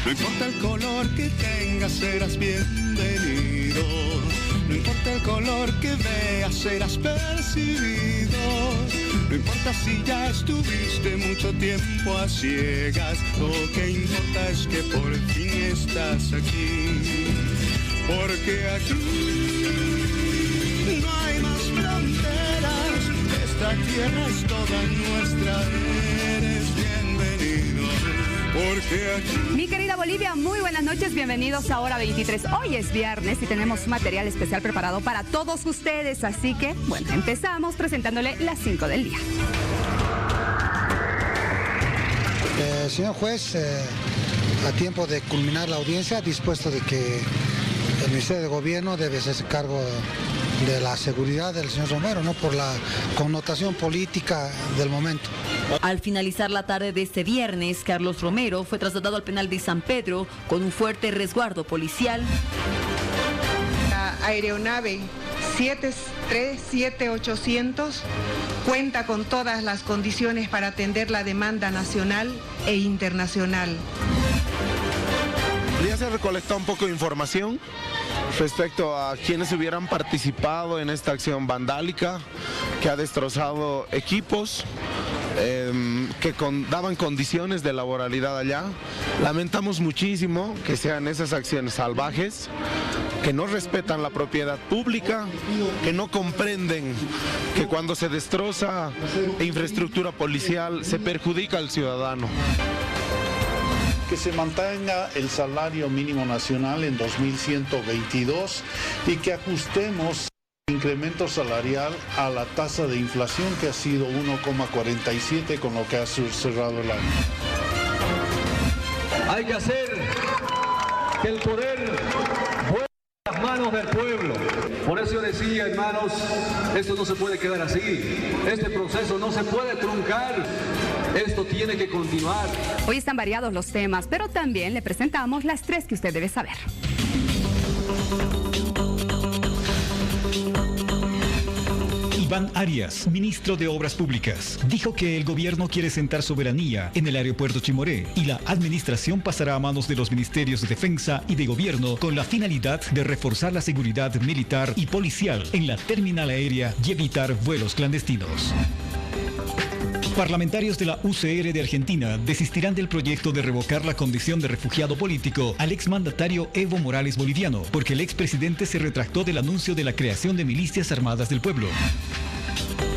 No importa el color que tengas, serás bienvenido. No importa el color que veas, serás percibido. No importa si ya estuviste mucho tiempo a ciegas. Lo que importa es que por fin estás aquí. Porque aquí no hay más fronteras. Esta tierra es toda nuestra. Eres bienvenido. Porque aquí... Mi querida Bolivia, muy buenas noches, bienvenidos a Hora 23. Hoy es viernes y tenemos material especial preparado para todos ustedes, así que, bueno, empezamos presentándole las 5 del día. Señor juez, a tiempo de culminar la audiencia, ha dispuesto de que el Ministerio de Gobierno debe hacerse cargo de la seguridad del señor Romero, ¿no? Por la connotación política del momento. Al finalizar la tarde de este viernes, Carlos Romero fue trasladado al penal de San Pedro con un fuerte resguardo policial. La aeronave 737-800 cuenta con todas las condiciones para atender la demanda nacional e internacional. Ya se recolectó un poco de información respecto a quienes hubieran participado en esta acción vandálica que ha destrozado equipos que daban condiciones de laboralidad allá. Lamentamos muchísimo que sean esas acciones salvajes, que no respetan la propiedad pública, que no comprenden que cuando se destroza infraestructura policial se perjudica al ciudadano. Que se mantenga el salario mínimo nacional en 2122 y que ajustemos el incremento salarial a la tasa de inflación que ha sido 1,47 con lo que ha cerrado el año. Hay que hacer que el poder vuelva a las manos del pueblo. Por eso yo decía, hermanos, esto no se puede quedar así. Este proceso no se puede truncar. Esto tiene que continuar. Hoy están variados los temas, pero también le presentamos las 3 que usted debe saber. Iván Arias, ministro de Obras Públicas, dijo que el gobierno quiere sentar soberanía en el aeropuerto Chimoré y la administración pasará a manos de los ministerios de Defensa y de Gobierno con la finalidad de reforzar la seguridad militar y policial en la terminal aérea y evitar vuelos clandestinos. Parlamentarios de la UCR de Argentina desistirán del proyecto de revocar la condición de refugiado político al exmandatario Evo Morales boliviano, porque el expresidente se retractó del anuncio de la creación de milicias armadas del pueblo.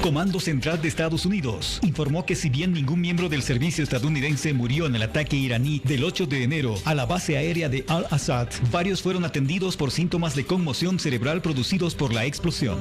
Comando Central de Estados Unidos informó que si bien ningún miembro del servicio estadounidense murió en el ataque iraní del 8 de enero a la base aérea de Al-Assad, varios fueron atendidos por síntomas de conmoción cerebral producidos por la explosión.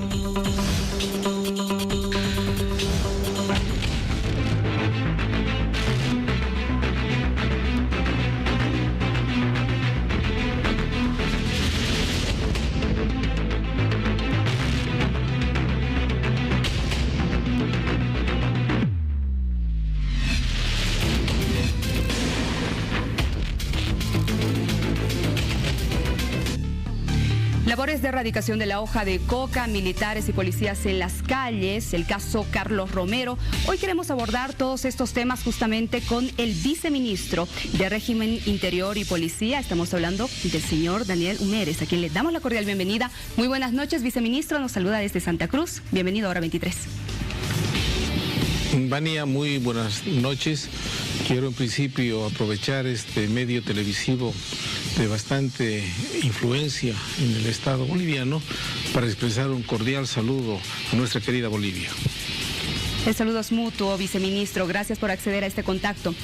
Labores de erradicación de la hoja de coca, militares y policías en las calles, el caso Carlos Romero. Hoy queremos abordar todos estos temas justamente con el viceministro de Régimen Interior y Policía. Estamos hablando del señor Daniel Humérez, a quien le damos la cordial bienvenida. Muy buenas noches, viceministro. Nos saluda desde Santa Cruz. Bienvenido a Hora 23. Vania, muy buenas noches. Quiero en principio aprovechar este medio televisivo de bastante influencia en el Estado boliviano para expresar un cordial saludo a nuestra querida Bolivia. El saludo es mutuo, viceministro. Gracias por acceder a este contacto.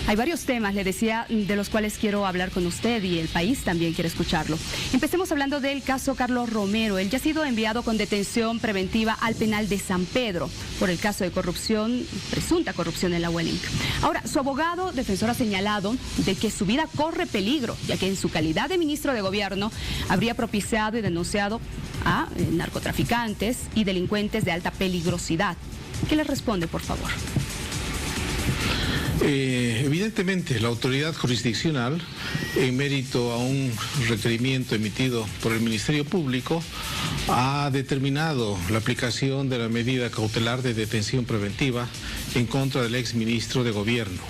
Hay varios temas, le decía, de los cuales quiero hablar con usted y el país también quiere escucharlo. Empecemos hablando del caso Carlos Romero. Él ya ha sido enviado con detención preventiva al penal de San Pedro por el caso de corrupción, presunta corrupción en la Welling. Ahora, su abogado defensor ha señalado de que su vida corre peligro, ya que en su calidad de ministro de Gobierno habría propiciado y denunciado a narcotraficantes y delincuentes de alta peligrosidad. ¿Qué le responde, por favor? Evidentemente, la autoridad jurisdiccional, en mérito a un requerimiento emitido por el Ministerio Público, ha determinado la aplicación de la medida cautelar de detención preventiva en contra del exministro de Gobierno.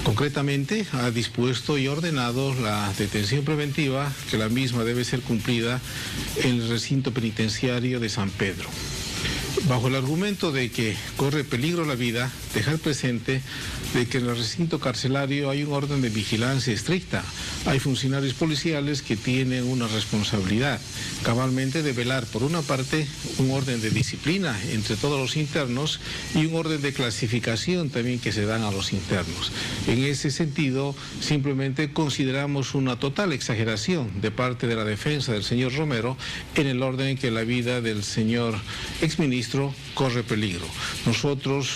Concretamente, ha dispuesto y ordenado la detención preventiva, que la misma debe ser cumplida en el recinto penitenciario de San Pedro. Bajo el argumento de que corre peligro la vida, dejar presente de que en el recinto carcelario hay un orden de vigilancia estricta. Hay funcionarios policiales que tienen una responsabilidad, cabalmente de velar, por una parte, un orden de disciplina entre todos los internos y un orden de clasificación también que se dan a los internos. En ese sentido, simplemente consideramos una total exageración de parte de la defensa del señor Romero en el orden en que la vida del señor exministro corre peligro. Nosotros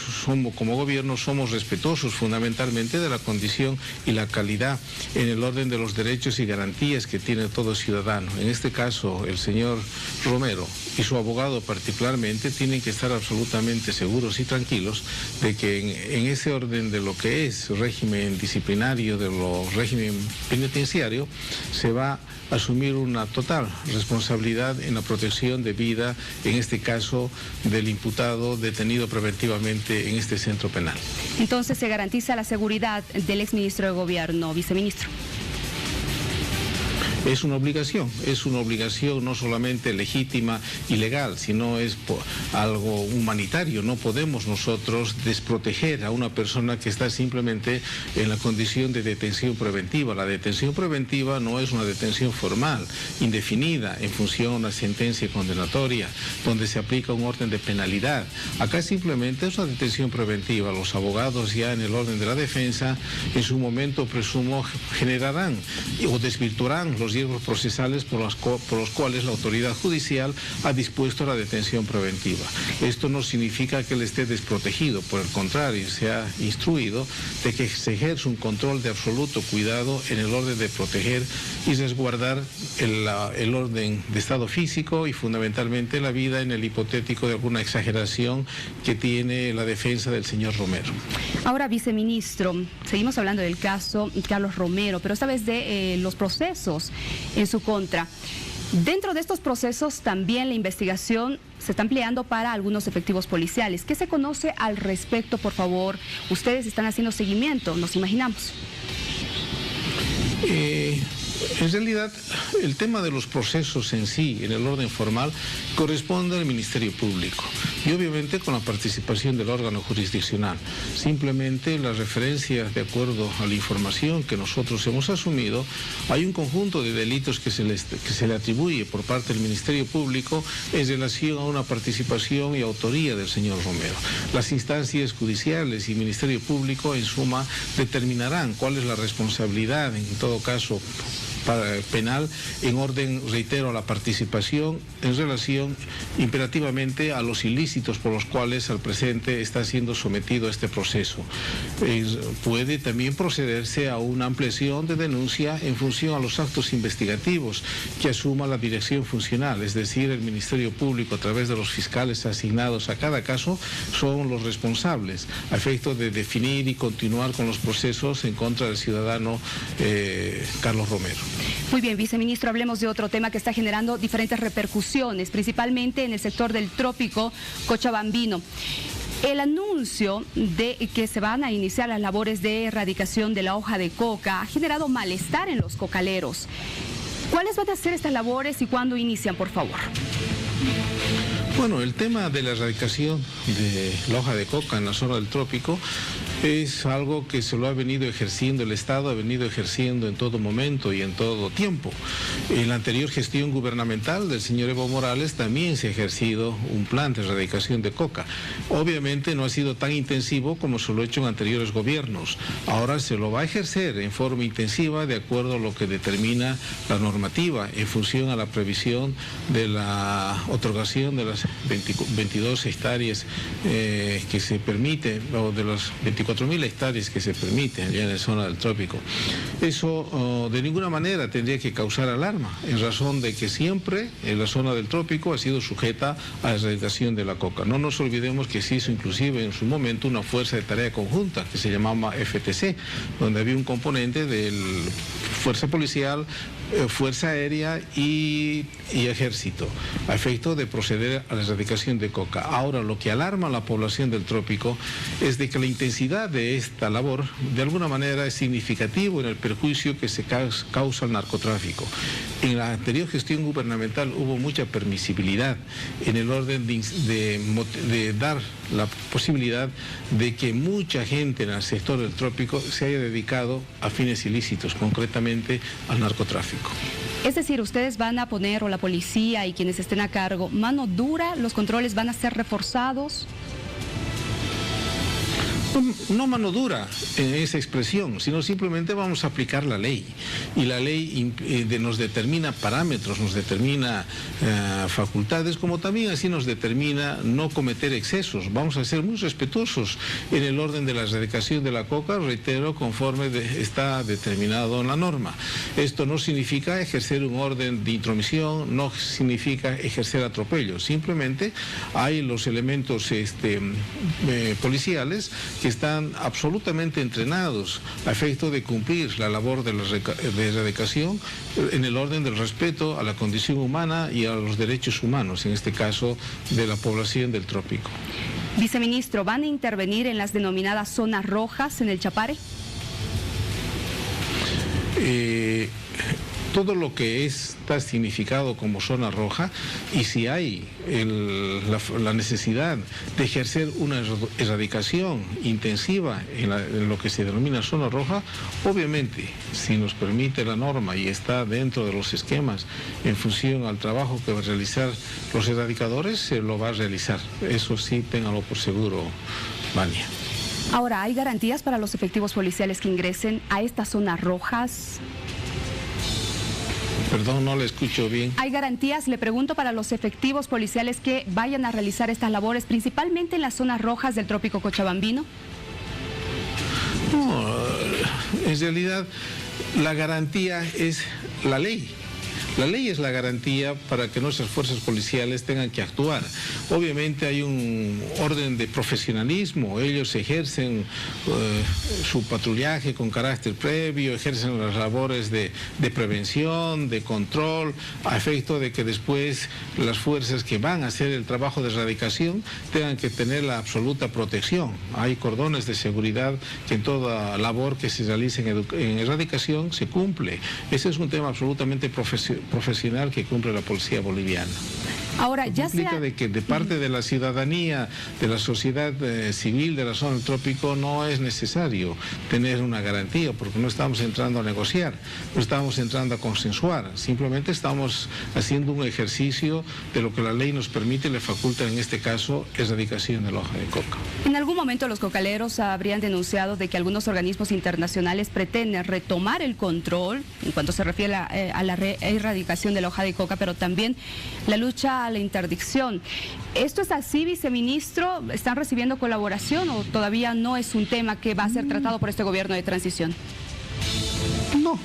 como gobierno somos respetuosos fundamentalmente de la condición y la calidad en el orden de los derechos y garantías que tiene todo ciudadano. En este caso, el señor Romero y su abogado particularmente tienen que estar absolutamente seguros y tranquilos de que en ese orden de lo que es régimen disciplinario, de lo régimen penitenciario, se va a asumir una total responsabilidad en la protección de vida, en este caso del imputado detenido preventivamente en este centro penal. Entonces, ¿se garantiza la seguridad del exministro de Gobierno, viceministro? Es una obligación no solamente legítima y legal, sino es algo humanitario. No podemos nosotros desproteger a una persona que está simplemente en la condición de detención preventiva. La detención preventiva no es una detención formal, indefinida, en función a una sentencia condenatoria, donde se aplica un orden de penalidad. Acá simplemente es una detención preventiva. Los abogados ya en el orden de la defensa, en su momento, presumo, generarán o desvirtuarán los riesgos procesales por los cuales la autoridad judicial ha dispuesto la detención preventiva. Esto no significa que él esté desprotegido, por el contrario, se ha instruido de que se ejerce un control de absoluto cuidado en el orden de proteger y resguardar el orden de estado físico y fundamentalmente la vida, en el hipotético de alguna exageración que tiene la defensa del señor Romero. Ahora, viceministro, seguimos hablando del caso Carlos Romero, pero esta vez de los procesos en su contra. Dentro de estos procesos también la investigación se está empleando para algunos efectivos policiales. ¿Qué se conoce al respecto, por favor? Ustedes están haciendo seguimiento, nos imaginamos. En realidad, el tema de los procesos en sí, en el orden formal, corresponde al Ministerio Público y obviamente con la participación del órgano jurisdiccional. Simplemente las referencias, de acuerdo a la información que nosotros hemos asumido, hay un conjunto de delitos que se le atribuye por parte del Ministerio Público en relación a una participación y autoría del señor Romero. Las instancias judiciales y Ministerio Público, en suma, determinarán cuál es la responsabilidad, en todo caso, penal, en orden, reitero, a la participación en relación imperativamente a los ilícitos por los cuales al presente está siendo sometido a este proceso. Puede también procederse a una ampliación de denuncia en función a los actos investigativos que asuma la dirección funcional, es decir, el Ministerio Público a través de los fiscales asignados a cada caso son los responsables a efecto de definir y continuar con los procesos en contra del ciudadano Carlos Romero. Muy bien, viceministro, hablemos de otro tema que está generando diferentes repercusiones, principalmente en el sector del trópico cochabambino. El anuncio de que se van a iniciar las labores de erradicación de la hoja de coca ha generado malestar en los cocaleros. ¿Cuáles van a ser estas labores y cuándo inician, por favor? Bueno, el tema de la erradicación de la hoja de coca en la zona del trópico es algo que se lo ha venido ejerciendo el Estado, ha venido ejerciendo en todo momento y en todo tiempo. En la anterior gestión gubernamental del señor Evo Morales también se ha ejercido un plan de erradicación de coca. Obviamente no ha sido tan intensivo como se lo ha hecho en anteriores gobiernos. Ahora se lo va a ejercer en forma intensiva de acuerdo a lo que determina la normativa en función a la previsión de la otorgación de las 22 hectáreas que se permite, o de las 24.000 hectáreas que se permiten allá en la zona del trópico. Eso de ninguna manera tendría que causar alarma, en razón de que siempre en la zona del trópico ha sido sujeta a la erradicación de la coca. No nos olvidemos que se hizo inclusive en su momento una fuerza de tarea conjunta que se llamaba FTC, donde había un componente de fuerza policial, fuerza aérea y ejército, a efecto de proceder a la erradicación de coca. Ahora, lo que alarma a la población del trópico es de que la intensidad de esta labor de alguna manera es significativo en el perjuicio que se causa al narcotráfico. En la anterior gestión gubernamental hubo mucha permisibilidad en el orden de dar la posibilidad de que mucha gente en el sector del trópico se haya dedicado a fines ilícitos, concretamente al narcotráfico. Es decir, ustedes van a poner, o la policía y quienes estén a cargo, mano dura, los controles van a ser reforzados. No mano dura en esa expresión, sino simplemente vamos a aplicar la ley. Y la ley nos determina parámetros, nos determina facultades, como también así nos determina no cometer excesos. Vamos a ser muy respetuosos en el orden de la erradicación de la coca, reitero, conforme está determinado en la norma. Esto no significa ejercer un orden de intromisión, no significa ejercer atropello. Simplemente hay los elementos policiales que están absolutamente entrenados a efecto de cumplir la labor de erradicación en el orden del respeto a la condición humana y a los derechos humanos, en este caso de la población del trópico. Viceministro, ¿van a intervenir en las denominadas zonas rojas en el Chapare? Todo lo que está significado como zona roja, y si hay la necesidad de ejercer una erradicación intensiva en lo que se denomina zona roja, obviamente, si nos permite la norma y está dentro de los esquemas en función al trabajo que va a realizar los erradicadores, se lo va a realizar. Eso sí, ténganlo por seguro, Vania. Ahora, ¿hay garantías para los efectivos policiales que ingresen a estas zonas rojas? Perdón, no le escucho bien. ¿Hay garantías, le pregunto, para los efectivos policiales que vayan a realizar estas labores, principalmente en las zonas rojas del trópico cochabambino? No, en realidad la garantía es la ley. La ley es la garantía para que nuestras fuerzas policiales tengan que actuar. Obviamente hay un orden de profesionalismo, ellos ejercen su patrullaje con carácter previo, ejercen las labores de prevención, de control, a efecto de que después las fuerzas que van a hacer el trabajo de erradicación tengan que tener la absoluta protección. Hay cordones de seguridad que en toda labor que se realice en erradicación se cumple. Ese es un tema absolutamente profesional que cumple la policía boliviana. Ahora, ya implica de que de parte de la ciudadanía, de la sociedad civil de la zona del trópico, no es necesario tener una garantía, porque no estamos entrando a negociar, no estamos entrando a consensuar, simplemente estamos haciendo un ejercicio de lo que la ley nos permite y le faculta, en este caso, erradicación de la hoja de coca. En algún momento los cocaleros habrían denunciado de que algunos organismos internacionales pretenden retomar el control en cuanto se refiere a la erradicación de la hoja de coca, pero también la lucha a la interdicción. ¿Esto es así, viceministro? ¿Están recibiendo colaboración o todavía no es un tema que va a ser tratado por este gobierno de transición? No,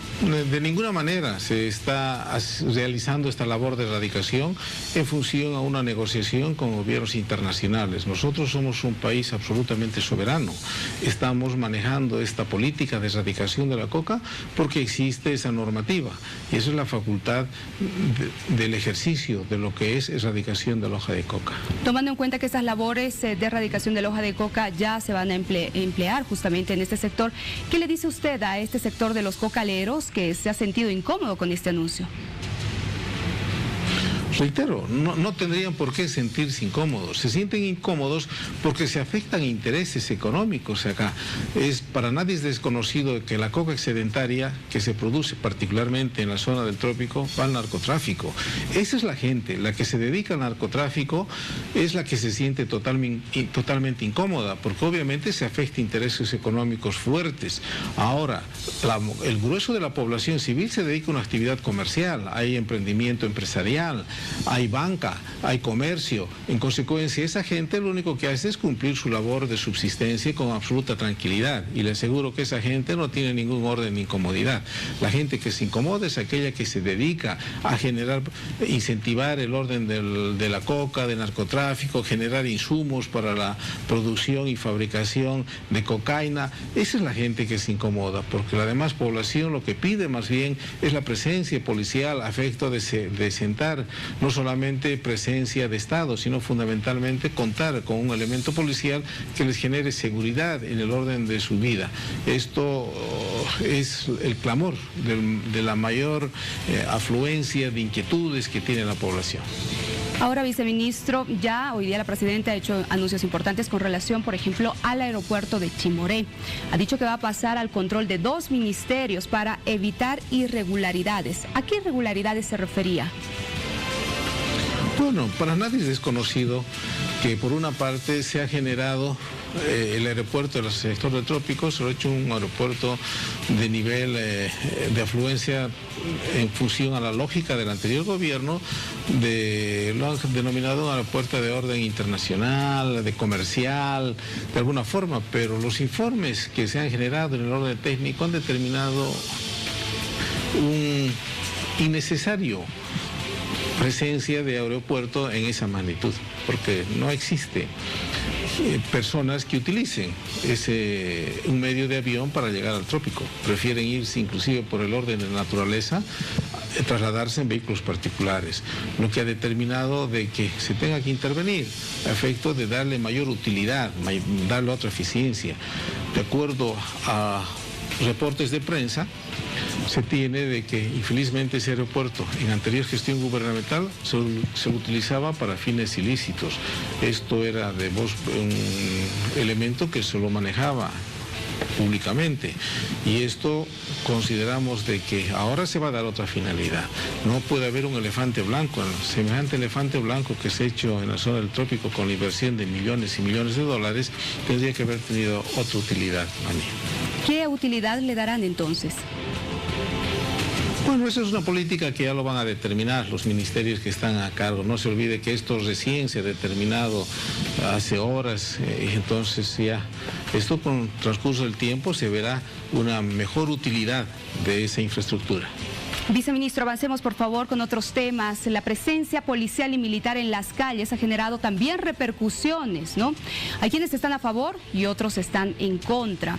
de ninguna manera se está realizando esta labor de erradicación en función a una negociación con gobiernos internacionales. Nosotros somos un país absolutamente soberano. Estamos manejando esta política de erradicación de la coca porque existe esa normativa y esa es la facultad del ejercicio de lo que es erradicación de la hoja de coca. Tomando en cuenta que esas labores de erradicación de la hoja de coca ya se van a emplear justamente en este sector, ¿qué le dice usted a este sector de los cocaleros que se ha sentido incómodo con este anuncio? Reitero, no tendrían por qué sentirse incómodos. Se sienten incómodos porque se afectan intereses económicos acá. Para nadie es desconocido que la coca excedentaria que se produce particularmente en la zona del trópico va al narcotráfico. Esa es la gente, la que se dedica al narcotráfico es la que se siente totalmente incómoda, porque obviamente se afecta intereses económicos fuertes. Ahora, el grueso de la población civil se dedica a una actividad comercial, hay emprendimiento empresarial, hay banca, hay comercio. En consecuencia, esa gente lo único que hace es cumplir su labor de subsistencia con absoluta tranquilidad. Y y le aseguro que esa gente no tiene ningún orden ni incomodidad. La gente que se incomoda es aquella que se dedica a generar, incentivar el orden de la coca, del narcotráfico, generar insumos para la producción y fabricación de cocaína. Esa es la gente que se incomoda, porque la demás población lo que pide más bien es la presencia policial a efecto de sentar no solamente presencia de Estado, sino fundamentalmente contar con un elemento policial que les genere seguridad en el orden de su vida. Esto es el clamor de la mayor afluencia de inquietudes que tiene la población. Ahora, viceministro, ya hoy día la presidenta ha hecho anuncios importantes con relación, por ejemplo, al aeropuerto de Chimoré. Ha dicho que va a pasar al control de 2 ministerios para evitar irregularidades. ¿A qué irregularidades se refería? Bueno, para nadie es desconocido que por una parte se ha generado el aeropuerto del sector de trópicos, se lo ha hecho un aeropuerto de nivel de afluencia en función a la lógica del anterior gobierno, lo han denominado un aeropuerto de orden internacional, de comercial, de alguna forma, pero los informes que se han generado en el orden técnico han determinado un innecesario presencia de aeropuerto en esa magnitud, porque no existe personas que utilicen un medio de avión para llegar al trópico. Prefieren irse inclusive por el orden de la naturaleza, trasladarse en vehículos particulares, lo que ha determinado de que se tenga que intervenir a efecto de darle mayor utilidad, darle otra eficiencia. De acuerdo a reportes de prensa, se tiene de que infelizmente ese aeropuerto en anterior gestión gubernamental se utilizaba para fines ilícitos. Esto era un elemento que se lo manejaba públicamente, y esto consideramos de que ahora se va a dar otra finalidad. No puede haber un elefante blanco, semejante elefante blanco que se ha hecho en la zona del trópico con la inversión de millones y millones de dólares, tendría que haber tenido otra utilidad. ¿Qué utilidad le darán entonces? Bueno, esa es una política que ya lo van a determinar los ministerios que están a cargo. No se olvide que esto recién se ha determinado hace horas, entonces ya esto con el transcurso del tiempo se verá una mejor utilidad de esa infraestructura. Viceministro, avancemos por favor con otros temas. La presencia policial y militar en las calles ha generado también repercusiones, ¿no? Hay quienes están a favor y otros están en contra.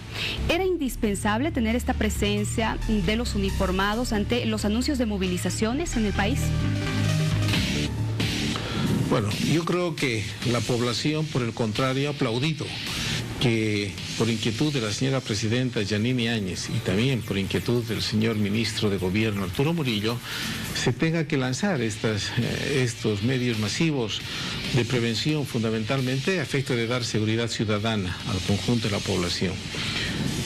¿Era indispensable tener esta presencia de los uniformados ante los anuncios de movilizaciones en el país? Bueno, yo creo que la población, por el contrario, ha aplaudido que por inquietud de la señora presidenta Yanine Áñez y también por inquietud del señor ministro de Gobierno Arturo Murillo, se tenga que lanzar estos medios masivos de prevención, fundamentalmente a efecto de dar seguridad ciudadana al conjunto de la población.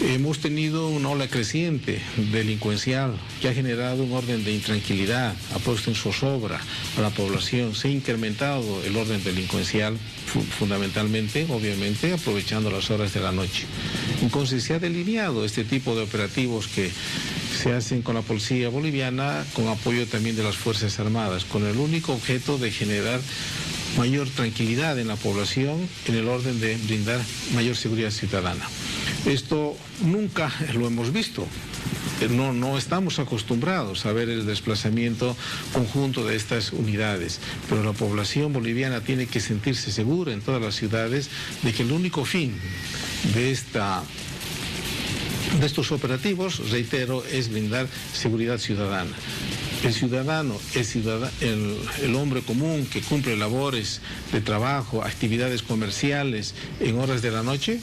Hemos tenido una ola creciente delincuencial que ha generado un orden de intranquilidad, ha puesto en zozobra a la población, se ha incrementado el orden delincuencial fundamentalmente, obviamente, aprovechando las horas de la noche. Entonces se ha delineado este tipo de operativos que se hacen con la policía boliviana, con apoyo también de las Fuerzas Armadas, con el único objeto de generar mayor tranquilidad en la población en el orden de brindar mayor seguridad ciudadana. Esto nunca lo hemos visto. No estamos acostumbrados a ver el desplazamiento conjunto de estas unidades, pero la población boliviana tiene que sentirse segura en todas las ciudades de que el único fin de estos operativos, reitero, es brindar seguridad ciudadana. El ciudadano, el hombre común que cumple labores de trabajo, actividades comerciales en horas de la noche,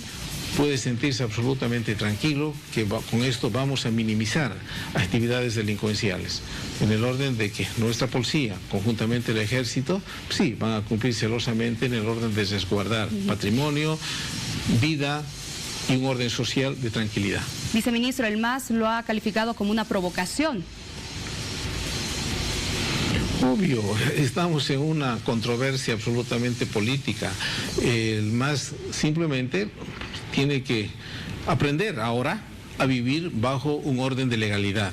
puede sentirse absolutamente tranquilo que con esto vamos a minimizar actividades delincuenciales, en el orden de que nuestra policía, conjuntamente el ejército, sí, van a cumplir celosamente en el orden de resguardar patrimonio, vida y un orden social de tranquilidad. Viceministro, el MAS lo ha calificado como una provocación. Obvio, estamos en una controversia absolutamente política. El MAS simplemente tiene que aprender ahora a vivir bajo un orden de legalidad,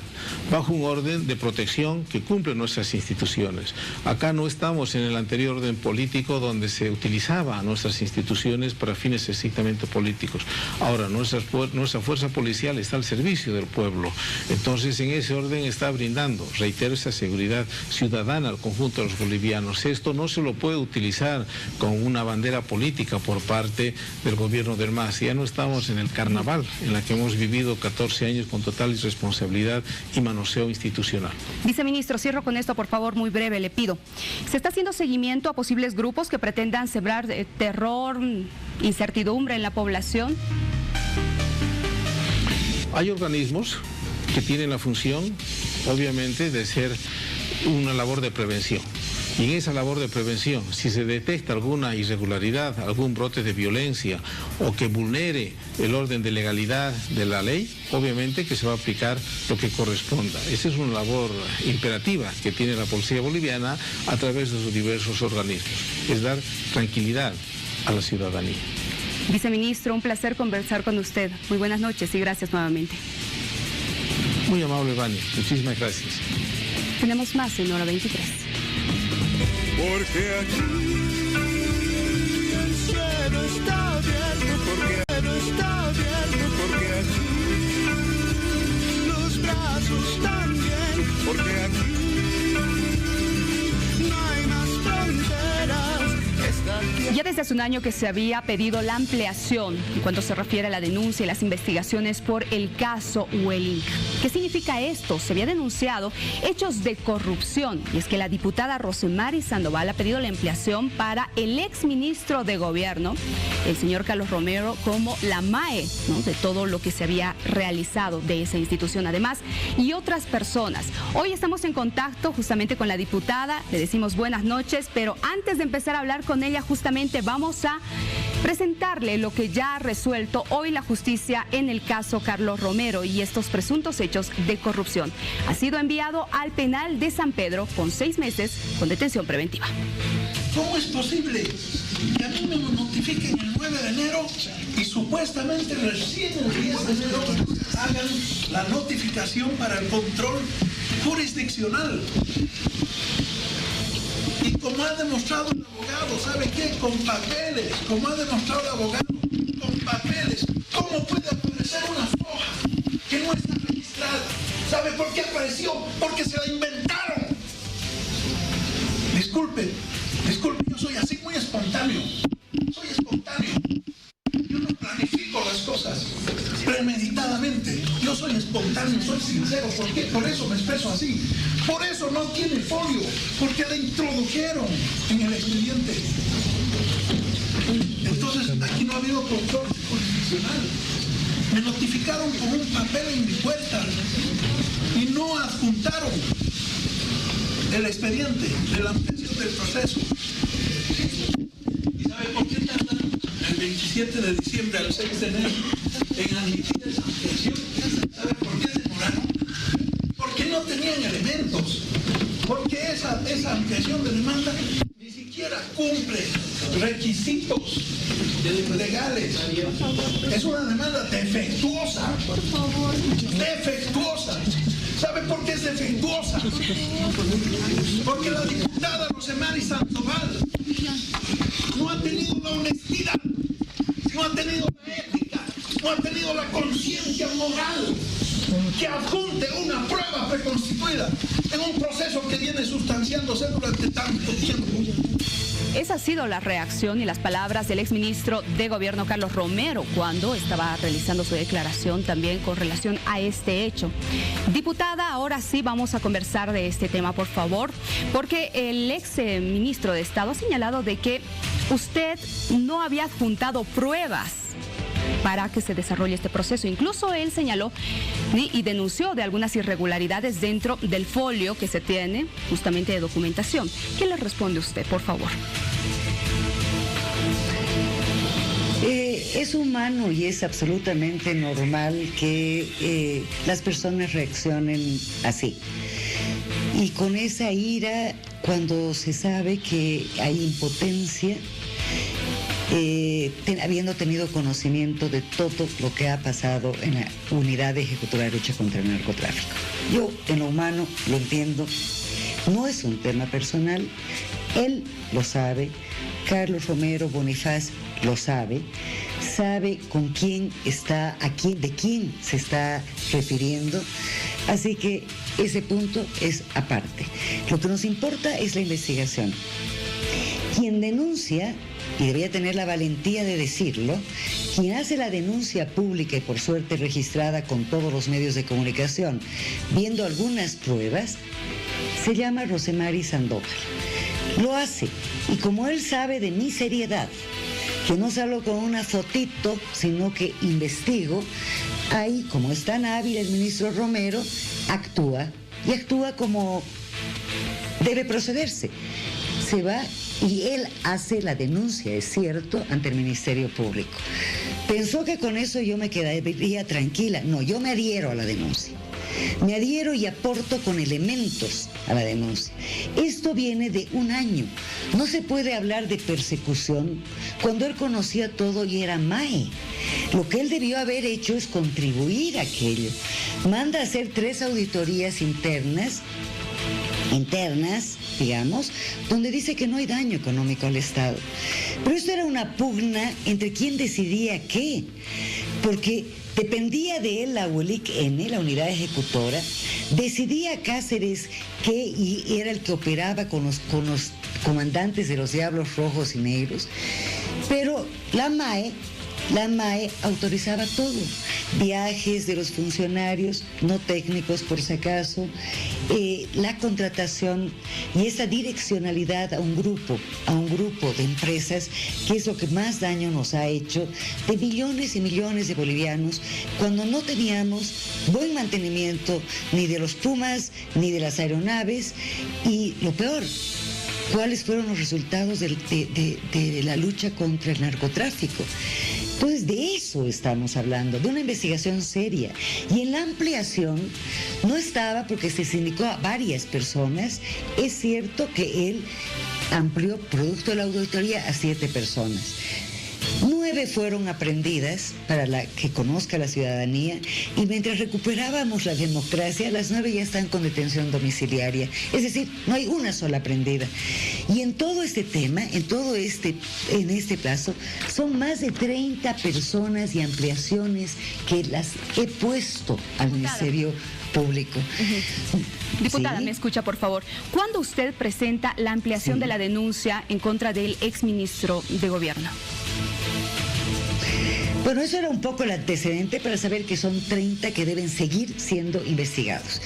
bajo un orden de protección que cumple nuestras instituciones. Acá no estamos en el anterior orden político donde se utilizaba a nuestras instituciones para fines estrictamente políticos. Ahora nuestra fuerza policial está al servicio del pueblo. Entonces en ese orden está brindando, reitero, esa seguridad ciudadana al conjunto de los bolivianos. Esto no se lo puede utilizar con una bandera política por parte del gobierno del MAS. Ya no estamos en el carnaval en la que hemos vivido 14 años con total irresponsabilidad y manoseo institucional. Viceministro, cierro con esto, por favor, muy breve, le pido. ¿Se está haciendo seguimiento a posibles grupos que pretendan sembrar terror, incertidumbre en la población? Hay organismos que tienen la función, obviamente, de ser una labor de prevención. Y en esa labor de prevención, si se detecta alguna irregularidad, algún brote de violencia o que vulnere el orden de legalidad de la ley, obviamente que se va a aplicar lo que corresponda. Esa es una labor imperativa que tiene la policía boliviana a través de sus diversos organismos, es dar tranquilidad a la ciudadanía. Viceministro, un placer conversar con usted. Muy buenas noches y gracias nuevamente. Muy amable, Vani. Muchísimas gracias. Tenemos más en Hora 23. Porque aquí el cielo está abierto, porque no está abierto, porque aquí los brazos también, porque aquí no hay más fronteras. Ya desde hace un año que se había pedido la ampliación en cuanto se refiere a la denuncia y las investigaciones por el caso Huelink. ¿Qué significa esto? Se había denunciado hechos de corrupción y es que la diputada Rosemary Sandoval ha pedido la ampliación para el exministro de Gobierno, el señor Carlos Romero, como la MAE, ¿no?, de todo lo que se había realizado de esa institución, además, y otras personas. Hoy estamos en contacto justamente con la diputada, le decimos buenas noches, pero antes de empezar a hablar con ella, justamente vamos a presentarle lo que ya ha resuelto hoy la justicia en el caso Carlos Romero y estos presuntos hechos de corrupción. Ha sido enviado al penal de San Pedro con 6 meses con detención preventiva. ¿Cómo es posible que a mí me notifiquen el 9 de enero y supuestamente recién el 10 de enero hagan la notificación para el control jurisdiccional? Y como ha demostrado el abogado, ¿sabe qué? Con papeles, como ha demostrado el abogado, con papeles. ¿Cómo puede aparecer una hoja que no está registrada? ¿Sabe por qué apareció? Porque se la inventaron. Disculpe, yo soy así muy espontáneo. Soy espontáneo. Yo no planifico las cosas premeditadamente. Yo soy espontáneo, soy sincero. ¿Por qué? Por eso me expreso así. Por eso no tiene folio, porque la introdujeron en el expediente. Entonces, aquí no ha habido control jurisdiccional. Me notificaron con un papel en mi puerta y no adjuntaron el expediente de la ampliación del proceso. ¿Y sabe por qué tardan el 27 de diciembre al 6 de enero en admitir esa ampliación? ¿Sabe por qué demoraron? Porque no tenían elementos. Porque esa ampliación de demanda ni siquiera cumple requisitos legales. Es una demanda defectuosa. Defectuosa. ¿Sabe por qué es defectuosa? Porque la diputada Rosemary Sandoval no ha tenido la honestidad, no ha tenido la ética, no ha tenido la conciencia moral que adjunte una prueba preconstituida en un proceso que viene sustanciándose durante tanto tiempo. Esa ha sido la reacción y las palabras del exministro de Gobierno Carlos Romero cuando estaba realizando su declaración también con relación a este hecho. Diputada, ahora sí vamos a conversar de este tema, por favor, porque el ex ministro de Estado ha señalado de que usted no había adjuntado pruebas para que se desarrolle este proceso. Incluso él señaló y denunció de algunas irregularidades dentro del folio que se tiene justamente de documentación. ¿Qué le responde usted, por favor? Es humano y es absolutamente normal que las personas reaccionen así. Y con esa ira, cuando se sabe que hay impotencia, habiendo tenido conocimiento de todo lo que ha pasado en la Unidad Ejecutora de Lucha contra el Narcotráfico. Yo, en lo humano, lo entiendo. No es un tema personal. Él lo sabe. Carlos Romero Bonifaz lo sabe. Sabe con quién está, de quién se está refiriendo. Así que ese punto es aparte. Lo que nos importa es la investigación. Quien denuncia, y debería tener la valentía de decirlo, quien hace la denuncia pública y por suerte registrada con todos los medios de comunicación, viendo algunas pruebas, se llama Rosemary Sandoval. Lo hace, y como él sabe de mi seriedad, que no salgo con una fotito, sino que investigo, ahí, como es tan hábil el ministro Romero, actúa, y actúa como debe procederse. Se va y él hace la denuncia, es cierto, ante el Ministerio Público. Pensó que con eso yo me quedaría tranquila. No, yo me adhiero a la denuncia. Me adhiero y aporto con elementos a la denuncia. Esto viene de un año. No se puede hablar de persecución cuando él conocía todo y era MAE. Lo que él debió haber hecho es contribuir a aquello. Manda a hacer 3 auditorías internas, digamos, donde dice que no hay daño económico al Estado. Pero esto era una pugna entre quién decidía qué, porque dependía de él la UELIC-N, la unidad ejecutora, decidía Cáceres qué y era el que operaba con los comandantes de los Diablos Rojos y Negros, pero la MAE autorizaba todo, viajes de los funcionarios, no técnicos por si acaso, la contratación y esa direccionalidad a un grupo de empresas, que es lo que más daño nos ha hecho, de millones y millones de bolivianos, cuando no teníamos buen mantenimiento ni de los Pumas ni de las aeronaves, y lo peor, ¿cuáles fueron los resultados de la lucha contra el narcotráfico? Entonces, de eso estamos hablando, de una investigación seria. Y en la ampliación no estaba porque se sindicó a varias personas. Es cierto que él amplió, producto de la auditoría, a 7 personas. 9 fueron aprendidas para que conozca la ciudadanía, y mientras recuperábamos la democracia, las 9 ya están con detención domiciliaria. Es decir, no hay una sola aprendida. Y en todo este tema, en este plazo, son más de 30 personas y ampliaciones que las he puesto al Ministerio Público. Diputada, ¿Sí? me escucha, por favor. ¿Cuándo usted presenta la ampliación de la denuncia en contra del exministro de Gobierno? Bueno, eso era un poco el antecedente para saber que son 30 que deben seguir siendo investigados.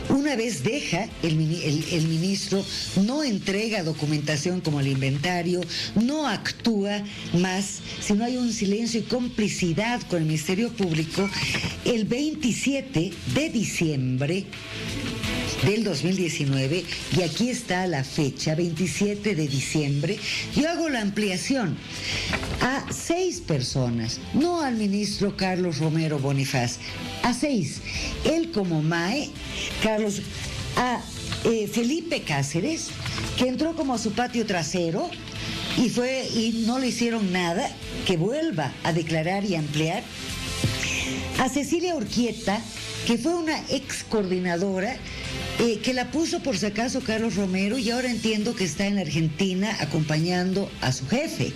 Una vez deja el ministro, no entrega documentación como el inventario, no actúa más, sino hay un silencio y complicidad con el Ministerio Público. El 27 de diciembre del 2019, y aquí está la fecha, 27 de diciembre, yo hago la ampliación a 6 personas, no al ministro Carlos Romero Bonifaz, a 6. Él como MAE, a Felipe Cáceres, que entró como a su patio trasero y no le hicieron nada, que vuelva a declarar y ampliar. A Cecilia Urquieta, que fue una ex coordinadora, que la puso por si acaso Carlos Romero, y ahora entiendo que está en Argentina acompañando a su jefe,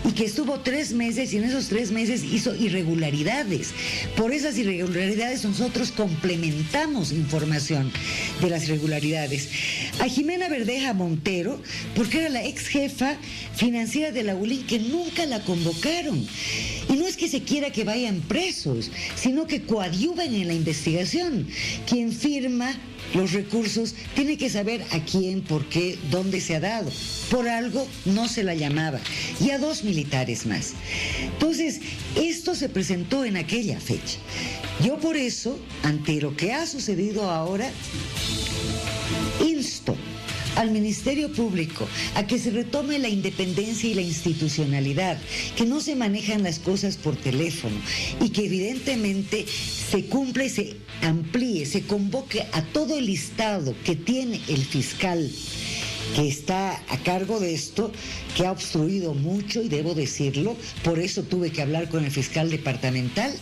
y que estuvo 3 meses y en esos 3 meses hizo irregularidades. Por esas irregularidades nosotros complementamos información de las irregularidades. A Jimena Verdeja Montero, porque era la ex jefa financiera de la ULIN, que nunca la convocaron. Y no es que se quiera que vayan presos, sino que coadyuvan en la investigación. Quien firma los recursos tiene que saber a quién, por qué, dónde se ha dado. Por algo no se la llamaba. Y a 2 militares más. Entonces, esto se presentó en aquella fecha. Yo por eso, ante lo que ha sucedido ahora, insto al Ministerio Público a que se retome la independencia y la institucionalidad, que no se manejan las cosas por teléfono, y que evidentemente se cumpla y se amplíe, se convoque a todo el listado que tiene el fiscal que está a cargo de esto, que ha obstruido mucho, y debo decirlo, por eso tuve que hablar con el fiscal departamental,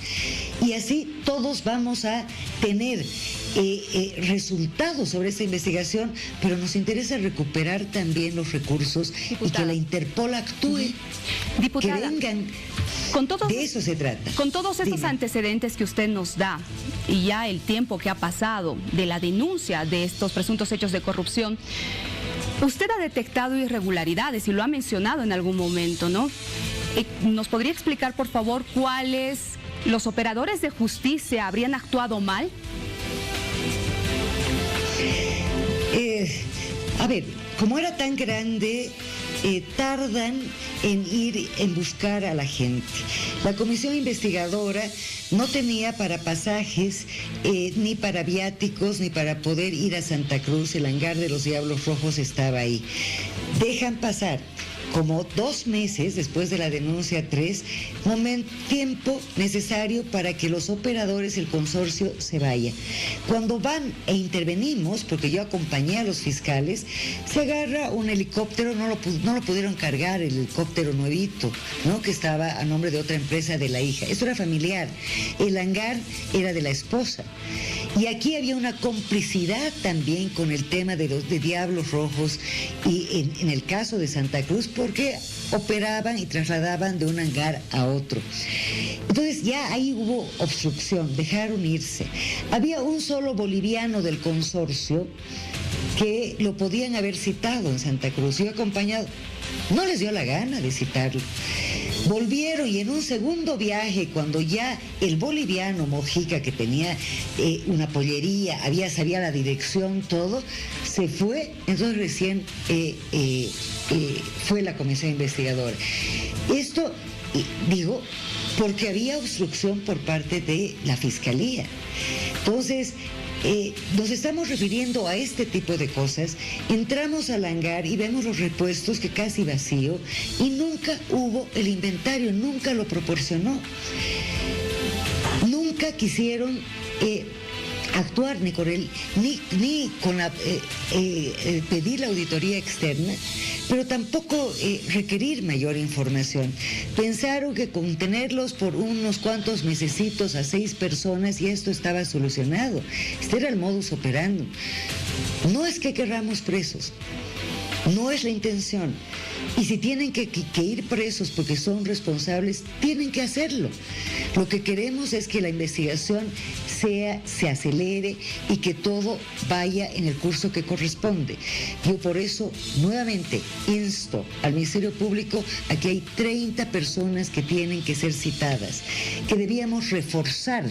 y así todos vamos a tener resultados sobre esta investigación, pero nos interesa recuperar también los recursos, diputada, y que la Interpol actúe, diputada, que vengan. De eso se trata. Con todos estos antecedentes que usted nos da y ya el tiempo que ha pasado de la denuncia de estos presuntos hechos de corrupción, usted ha detectado irregularidades y lo ha mencionado en algún momento, ¿no? ¿Nos podría explicar, por favor, cuáles los operadores de justicia habrían actuado mal? A ver, como era tan grande, tardan en ir en buscar a la gente. La comisión investigadora no tenía para pasajes, ni para viáticos, ni para poder ir a Santa Cruz. El hangar de los Diablos Rojos estaba ahí. Dejan pasar como 2 meses después de la denuncia 3, tiempo necesario para que los operadores, el consorcio, se vaya. Cuando van e intervenimos, porque yo acompañé a los fiscales, se agarra un helicóptero, no lo pudieron cargar, el helicóptero nuevito, ¿no?, que estaba a nombre de otra empresa de la hija. Eso era familiar. El hangar era de la esposa. Y aquí había una complicidad también con el tema de los Diablos Rojos, y en el caso de Santa Cruz, porque operaban y trasladaban de un hangar a otro. Entonces ya ahí hubo obstrucción, dejaron irse. Había un solo boliviano del consorcio que lo podían haber citado en Santa Cruz. Yo acompañado, no les dio la gana de citarlo. Volvieron, y en un segundo viaje, cuando ya el boliviano Mojica, que tenía una pollería, sabía la dirección, todo, se fue. Entonces recién fue la comisión investigadora. Esto, digo, porque había obstrucción por parte de la Fiscalía. Entonces, nos estamos refiriendo a este tipo de cosas. Entramos al hangar y vemos los repuestos, que casi vacío, y nunca hubo el inventario, nunca lo proporcionó. Nunca quisieron actuar ni con él, ni con pedir la auditoría externa, pero tampoco requerir mayor información. Pensaron que con tenerlos por unos cuantos mesecitos a 6 personas, y esto estaba solucionado. Este era el modus operandi. No es que querramos presos, no es la intención. Y si tienen que ir presos porque son responsables, tienen que hacerlo. Lo que queremos es que la investigación se acelere y que todo vaya en el curso que corresponde. Yo por eso nuevamente insto al Ministerio Público. Aquí hay 30 personas que tienen que ser citadas, que debíamos reforzar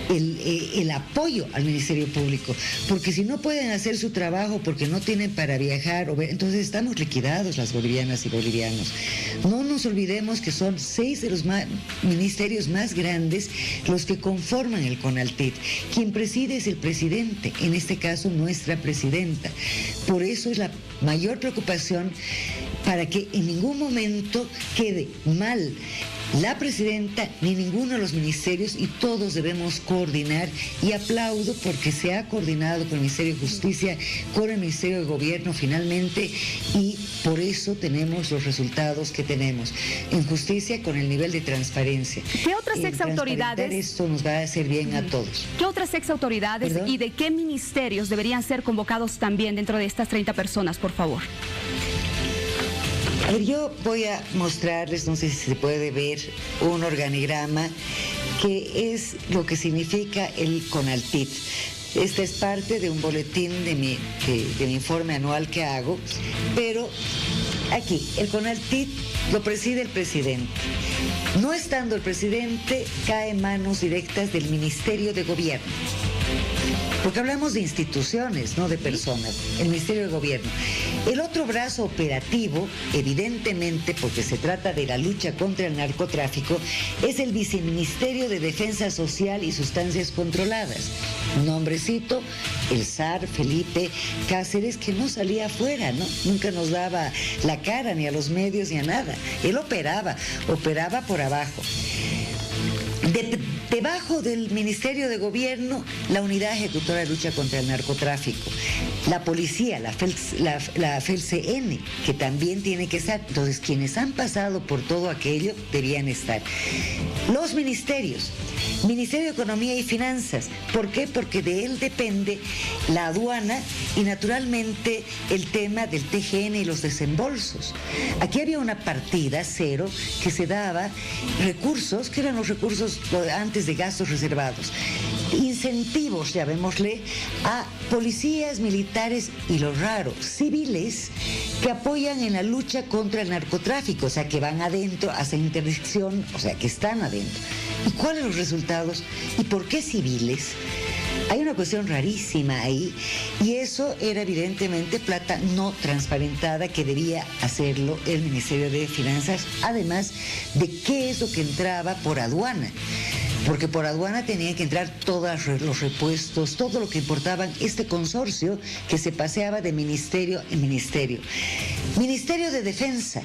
el apoyo al Ministerio Público, porque si no pueden hacer su trabajo porque no tienen para viajar, entonces estamos liquidados las bolivianas y bolivianos. No nos olvidemos que son 6 de los ministerios más grandes los que conforman el CONALTIT. Quien preside es el presidente, en este caso nuestra presidenta. Por eso es la mayor preocupación, para que en ningún momento quede mal la presidenta ni ninguno de los ministerios, y todos debemos coordinar, y aplaudo porque se ha coordinado con el Ministerio de Justicia, con el Ministerio de Gobierno finalmente, y por eso tenemos los resultados que tenemos en justicia, con el nivel de transparencia. ¿Qué otras exautoridades? Esto nos va a hacer bien a todos. ¿Qué otras exautoridades y de qué ministerios deberían ser convocados también dentro de estas 30 personas, por favor? A ver, yo voy a mostrarles, no sé si se puede ver, un organigrama que es lo que significa el CONALTIT. Esta es parte de un boletín de mi informe anual que hago, pero aquí, el CONALTIT lo preside el presidente. No estando el presidente, cae en manos directas del Ministerio de Gobierno. Porque hablamos de instituciones, no de personas, el Ministerio de Gobierno. El otro brazo operativo, evidentemente, porque se trata de la lucha contra el narcotráfico, es el Viceministerio de Defensa Social y Sustancias Controladas. Un hombrecito, el zar Felipe Cáceres, que no salía afuera, ¿no? Nunca nos daba la cara ni a los medios ni a nada. Él operaba por abajo. Debajo del Ministerio de Gobierno, la Unidad Ejecutora de Lucha contra el Narcotráfico. La policía, la FELCN, que también tiene que estar. Entonces, quienes han pasado por todo aquello debían estar. Los ministerios. Ministerio de Economía y Finanzas. ¿Por qué? Porque de él depende la aduana y naturalmente el tema del TGN y los desembolsos. Aquí había una partida cero que se daba recursos, que eran los recursos antes de gastos reservados. Incentivos, llamémosle, a policías, militares y lo raro, civiles, que apoyan en la lucha contra el narcotráfico, o sea, que van adentro, hacen interdicción, o sea, que están adentro. ¿Y cuáles son los resultados? ¿Y por qué civiles? Hay una cuestión rarísima ahí, y eso era evidentemente plata no transparentada que debía hacerlo el Ministerio de Finanzas, además de qué es lo que entraba por aduana. Porque por aduana tenía que entrar todos los repuestos, todo lo que importaban este consorcio que se paseaba de ministerio en ministerio. Ministerio de Defensa,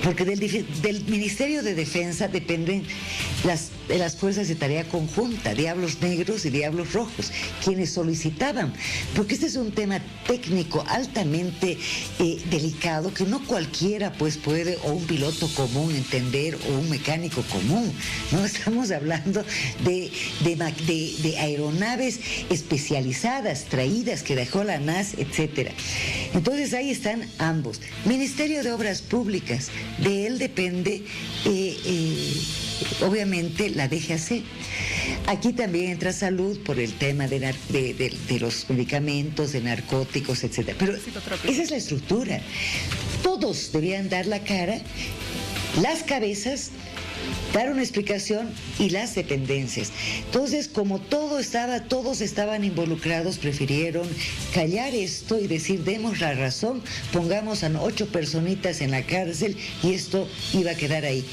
porque del Ministerio de Defensa dependen las fuerzas de tarea conjunta, Diablos Negros y Diablos Rojos, quienes solicitaban, porque este es un tema técnico altamente delicado que no cualquiera pues puede, o un piloto común entender, o un mecánico común. No estamos hablando de aeronaves especializadas, traídas, que dejó la NAS, etcétera. Entonces ahí están ambos. Ministerio de Obras Públicas, de él depende obviamente la DGAC. Aquí también entra salud por el tema de los medicamentos, de narcóticos, etcétera. Pero esa es la estructura. Todos debían dar la cara, las cabezas, dar una explicación y las dependencias. Entonces, como todos estaban involucrados, prefirieron callar esto y decir, demos la razón, pongamos a 8 personitas en la cárcel y esto iba a quedar ahí.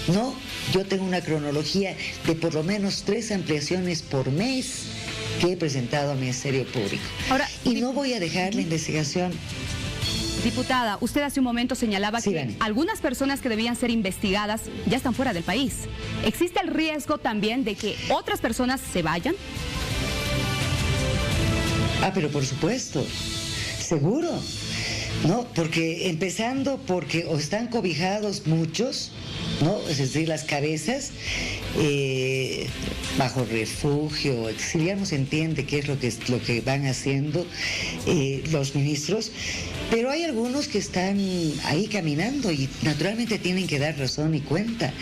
No, yo tengo una cronología de por lo menos 3 ampliaciones por mes que he presentado al Ministerio Público. Ahora, y no voy a dejar la investigación. Diputada, usted hace un momento señalaba que algunas personas que debían ser investigadas ya están fuera del país. ¿Existe el riesgo también de que otras personas se vayan? Pero por supuesto, seguro. No, porque empezando porque o están cobijados muchos, ¿no? Es decir, las cabezas bajo refugio, ya no se entiende qué es lo que van haciendo los ministros, pero hay algunos que están ahí caminando y naturalmente tienen que dar razón y cuenta.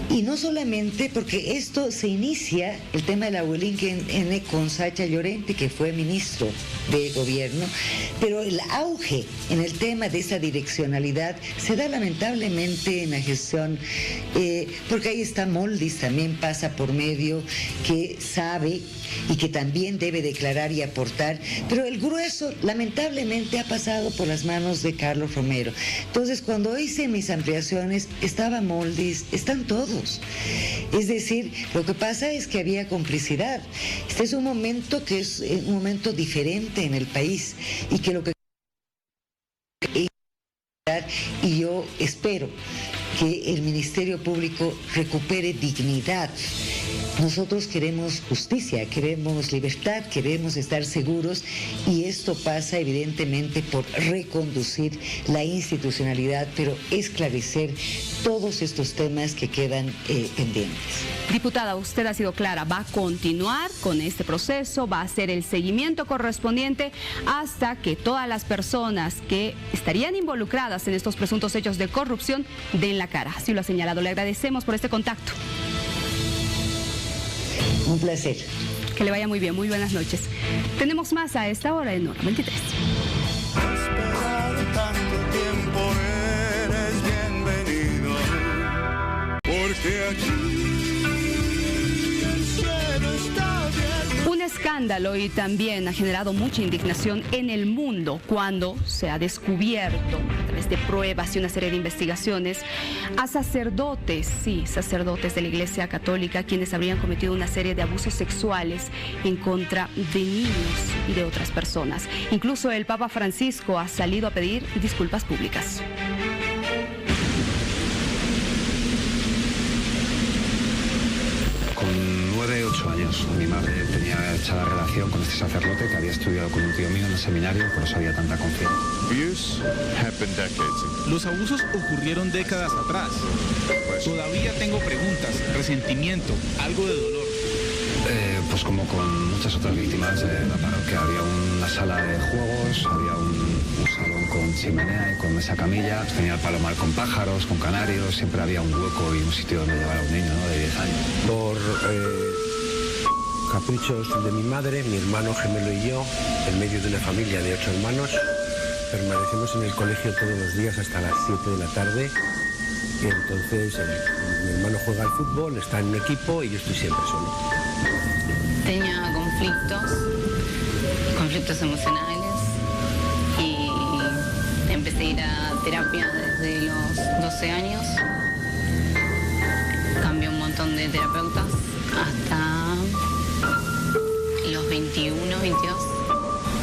Y no solamente porque esto se inicia, el tema de la N con Sacha Llorente, que fue ministro de gobierno, pero el auge en el tema de esa direccionalidad se da lamentablemente en la gestión, porque ahí está Moldis, también pasa por medio, que sabe y que también debe declarar y aportar, pero el grueso lamentablemente ha pasado por las manos de Carlos Romero. Entonces, cuando hice mis ampliaciones, estaba Moldis, están todos. Es decir, lo que pasa es que había complicidad. Este es un momento que es un momento diferente en el país y que lo que... Y yo espero que el Ministerio Público recupere dignidad. Nosotros queremos justicia, queremos libertad, queremos estar seguros y esto pasa evidentemente por reconducir la institucionalidad, pero esclarecer todos estos temas que quedan pendientes. Diputada, usted ha sido clara, va a continuar con este proceso, va a hacer el seguimiento correspondiente hasta que todas las personas que estarían involucradas en estos presuntos hechos de corrupción den la cara. Así lo ha señalado. Le agradecemos por este contacto. Un placer. Que le vaya muy bien, muy buenas noches. Tenemos más a esta hora en Hora 23. Esperado tanto tiempo, eres bienvenido, porque aquí el cielo está abierto. Un escándalo y también ha generado mucha indignación en el mundo cuando se ha descubierto a través de pruebas y una serie de investigaciones a sacerdotes, sacerdotes de la Iglesia Católica, quienes habrían cometido una serie de abusos sexuales en contra de niños y de otras personas. Incluso el Papa Francisco ha salido a pedir disculpas públicas. Con 9 Mi madre tenía echada relación con este sacerdote que había estudiado con un tío mío en el seminario, por eso había tanta confianza. Los abusos ocurrieron décadas atrás. Todavía tengo preguntas, resentimiento, algo de dolor. Pues como con muchas otras víctimas de la parroquia, había una sala de juegos, había un salón con chimenea y con mesa camilla, tenía el palomar con pájaros, con canarios, siempre había un hueco y un sitio donde llevar a un niño, ¿no?, de 10 años. Por caprichos de mi madre, mi hermano gemelo y yo, en medio de una familia de 8 hermanos, permanecemos en el colegio todos los días hasta las 7 de la tarde. Y entonces mi hermano juega al fútbol, está en un equipo y yo estoy siempre solo. Tenía conflictos emocionales y empecé a ir a terapia desde los 12 años. Cambié un montón de terapeutas hasta los 21, 22.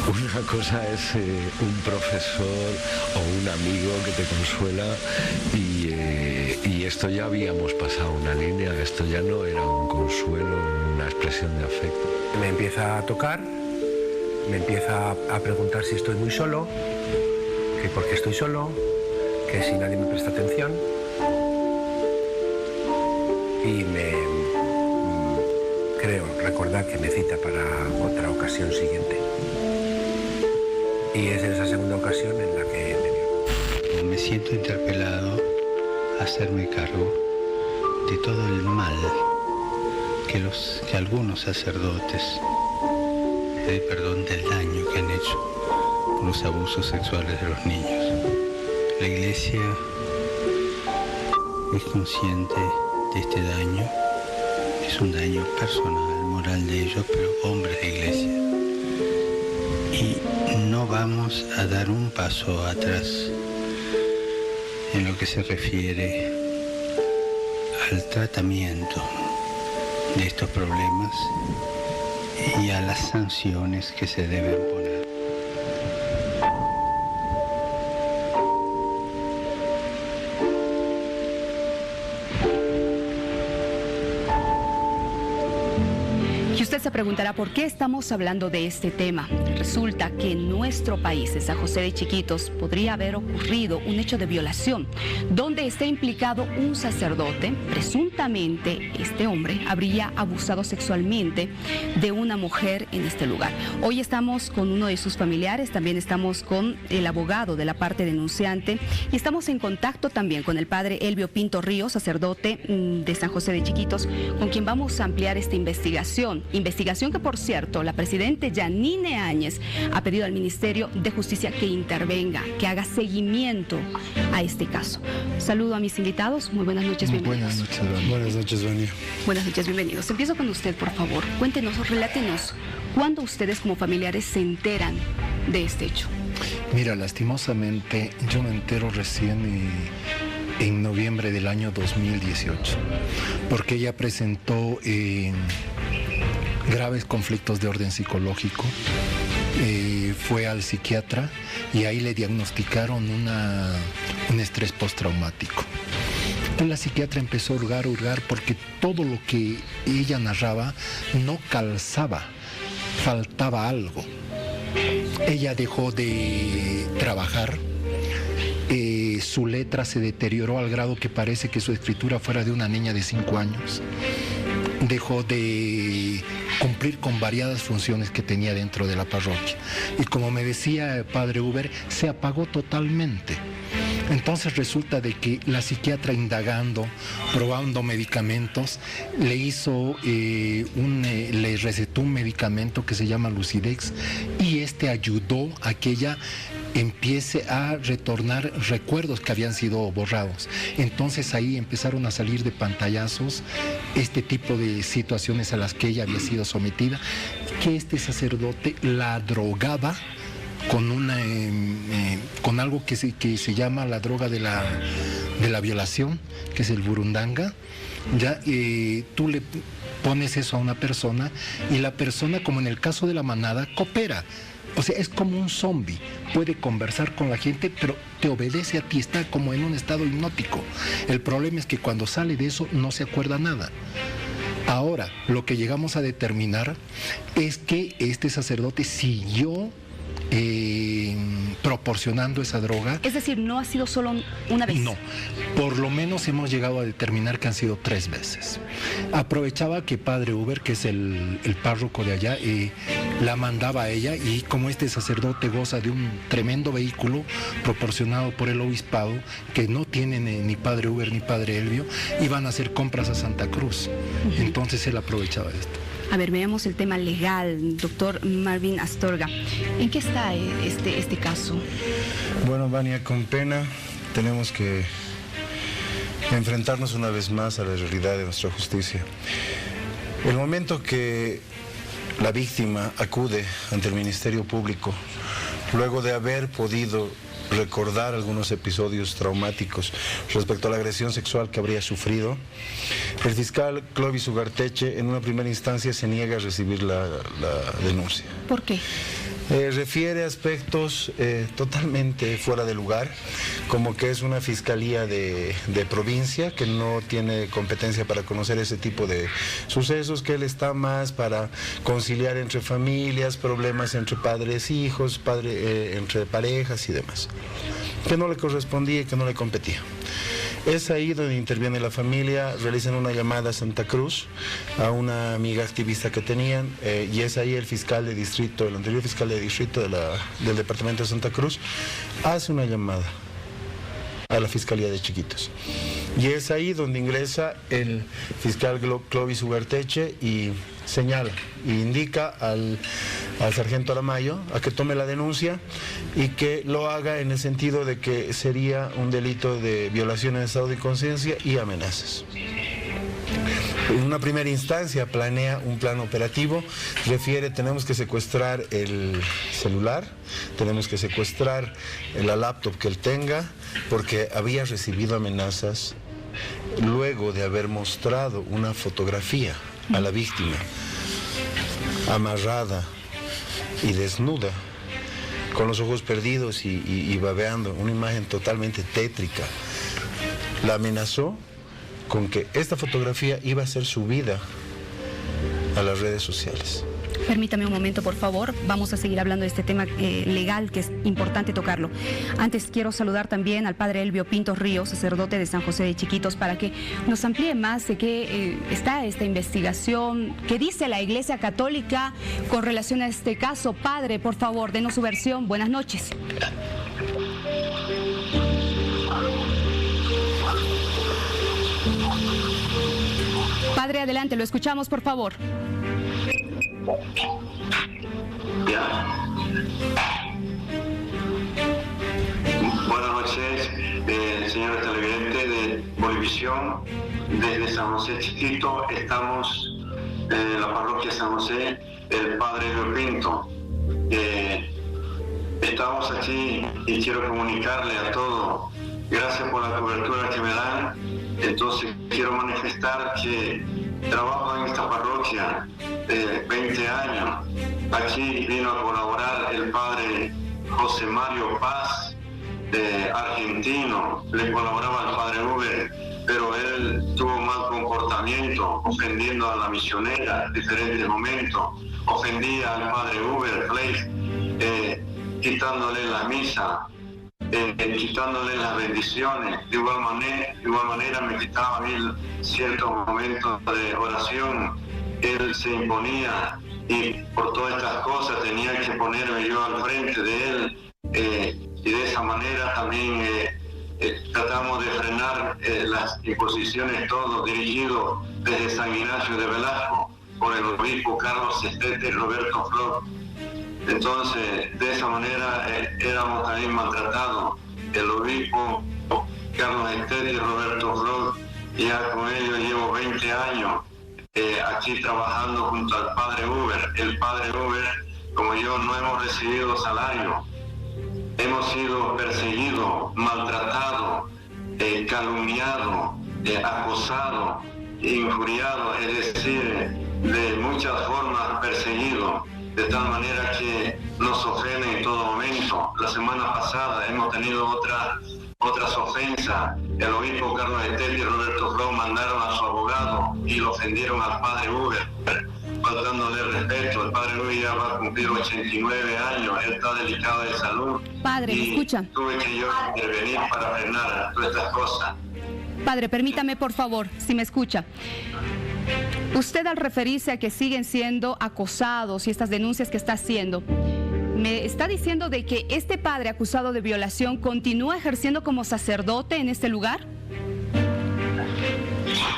Una cosa es un profesor o un amigo que te consuela y esto ya habíamos pasado una línea, esto ya no era un consuelo, una expresión de afecto. Me empieza a tocar, me empieza a preguntar si estoy muy solo, que por qué estoy solo, que si nadie me presta atención y creo recordar que me cita para otra ocasión siguiente. Y es en esa segunda ocasión en la que me siento interpelado a hacerme cargo de todo el mal que algunos sacerdotes, del daño que han hecho con los abusos sexuales de los niños. La Iglesia es consciente de este daño, es un daño personal, moral de ellos, pero hombres de Iglesia. Y no vamos a dar un paso atrás en lo que se refiere al tratamiento de estos problemas y a las sanciones que se deben poner. Y usted se preguntará por qué estamos hablando de este tema. Resulta que en nuestro país, en San José de Chiquitos, podría haber ocurrido un hecho de violación, donde está implicado un sacerdote. Presuntamente, este hombre habría abusado sexualmente de una mujer en este lugar. Hoy estamos con uno de sus familiares, también estamos con el abogado de la parte denunciante y estamos en contacto también con el padre Elvio Pinto Ríos, sacerdote de San José de Chiquitos, con quien vamos a ampliar esta investigación. Investigación que, por cierto, la presidente Yanine Áñez ha pedido al Ministerio de Justicia que intervenga, que haga seguimiento a este caso. Saludo a mis invitados. Muy buenas noches, bienvenidos. Buenas noches, Vania. Buenas noches, bienvenidos. Empiezo con usted, por favor. Cuéntenos, relátenos, ¿cuándo ustedes como familiares se enteran de este hecho? Mira, lastimosamente, yo me entero recién en noviembre del año 2018, porque ella presentó graves conflictos de orden psicológico, fue al psiquiatra y ahí le diagnosticaron un estrés postraumático. Entonces la psiquiatra empezó a hurgar porque todo lo que ella narraba no calzaba, faltaba algo. Ella dejó de trabajar, su letra se deterioró al grado que parece que su escritura fuera de una niña de 5 años. Dejó de cumplir con variadas funciones que tenía dentro de la parroquia. Y como me decía Padre Uber, se apagó totalmente. Entonces resulta de que la psiquiatra, indagando, probando medicamentos, le recetó un medicamento que se llama Lucidex y este ayudó a que ella empiece a retornar recuerdos que habían sido borrados. Entonces ahí empezaron a salir de pantallazos este tipo de situaciones a las que ella había sido sometida, que este sacerdote la drogaba con algo que se llama la droga de la violación, que es el burundanga. Ya tú le pones eso a una persona y la persona, como en el caso de la manada, coopera. O sea, es como un zombie, puede conversar con la gente, pero te obedece a ti, está como en un estado hipnótico. El problema es que cuando sale de eso no se acuerda nada. Ahora, lo que llegamos a determinar es que este sacerdote siguió proporcionando esa droga. Es decir, no ha sido solo una vez. No, por lo menos hemos llegado a determinar que han sido 3 veces. Aprovechaba que Padre Uber, que es el párroco de allá, la mandaba a ella, y como este sacerdote goza de un tremendo vehículo proporcionado por el obispado, que no tienen ni Padre Uber ni Padre Elvio, iban a hacer compras a Santa Cruz. Entonces él aprovechaba esto. A ver, veamos el tema legal, doctor Marvin Astorga. ¿En qué está este caso? Bueno, Vania, con pena tenemos que enfrentarnos una vez más a la realidad de nuestra justicia. El momento que la víctima acude ante el Ministerio Público, luego de haber podido recordar algunos episodios traumáticos respecto a la agresión sexual que habría sufrido, el fiscal Clovis Ugarteche en una primera instancia se niega a recibir la denuncia. ¿Por qué? Refiere aspectos totalmente fuera de lugar, como que es una fiscalía de provincia que no tiene competencia para conocer ese tipo de sucesos, que él está más para conciliar entre familias, problemas entre padres e hijos, entre parejas y demás, que no le correspondía y que no le competía. Es ahí donde interviene la familia, realizan una llamada a Santa Cruz, a una amiga activista que tenían, y es ahí el fiscal de distrito, el anterior fiscal de distrito del departamento de Santa Cruz, hace una llamada a la Fiscalía de Chiquitos. Y es ahí donde ingresa el fiscal Clovis Ugarteche y señala e indica al sargento Aramayo a que tome la denuncia y que lo haga en el sentido de que sería un delito de violación en estado de inconsciencia y amenazas. En una primera instancia planea un plan operativo, refiere: tenemos que secuestrar el celular, tenemos que secuestrar la laptop que él tenga, porque había recibido amenazas luego de haber mostrado una fotografía a la víctima amarrada y desnuda, con los ojos perdidos y babeando, una imagen totalmente tétrica. La amenazó con que esta fotografía iba a ser subida a las redes sociales. Permítame un momento, por favor. Vamos a seguir hablando de este tema legal, que es importante tocarlo. Antes quiero saludar también al padre Elvio Pintos Ríos, sacerdote de San José de Chiquitos, para que nos amplíe más de qué está esta investigación, qué dice la Iglesia Católica con relación a este caso. Padre, por favor, denos su versión. Buenas noches. Padre, adelante, lo escuchamos, por favor. Buenas noches, señores televidentes de Bolivisión. Desde San José Chiquito estamos en la parroquia San José, el padre Elvio Pinto. Estamos aquí y quiero comunicarle a todos, gracias por la cobertura que me dan. Entonces quiero manifestar que trabajo en esta parroquia 20 años. Aquí vino a colaborar el padre José Mario Paz, argentino, le colaboraba al padre Uber, pero él tuvo mal comportamiento, ofendiendo a la misionera en diferentes momentos, ofendía al padre Uber, quitándole la misa, quitándole las bendiciones. De igual manera me quitaba a mí ciertos momentos de oración. Él se imponía y por todas estas cosas tenía que ponerme yo al frente de él, y de esa manera también tratamos de frenar las imposiciones, todo dirigido desde San Ignacio de Velasco por el obispo Carlos Estete y Roberto Flor. Entonces, de esa manera éramos también maltratados. El obispo Carlos Estete y Roberto Flor, ya con ellos llevo 20 años aquí trabajando junto al padre Uber. El padre Uber, como yo, no hemos recibido salario. Hemos sido perseguidos, maltratados, calumniados, acosados, injuriados, es decir, de muchas formas perseguidos, de tal manera que nos ofenden en todo momento. La semana pasada hemos tenido otra otras ofensas. El obispo Carlos Estel y Roberto Flau mandaron a su abogado y lo ofendieron al padre Uber, faltándole respeto. El padre Uber ya va a cumplir 89 años, él está delicado de salud. Padre, ¿me escucha? Tuve que yo intervenir para frenar todas estas cosas. Padre, permítame por favor, si me escucha. Usted al referirse a que siguen siendo acosados y estas denuncias que está haciendo, me está diciendo de que este padre acusado de violación continúa ejerciendo como sacerdote en este lugar.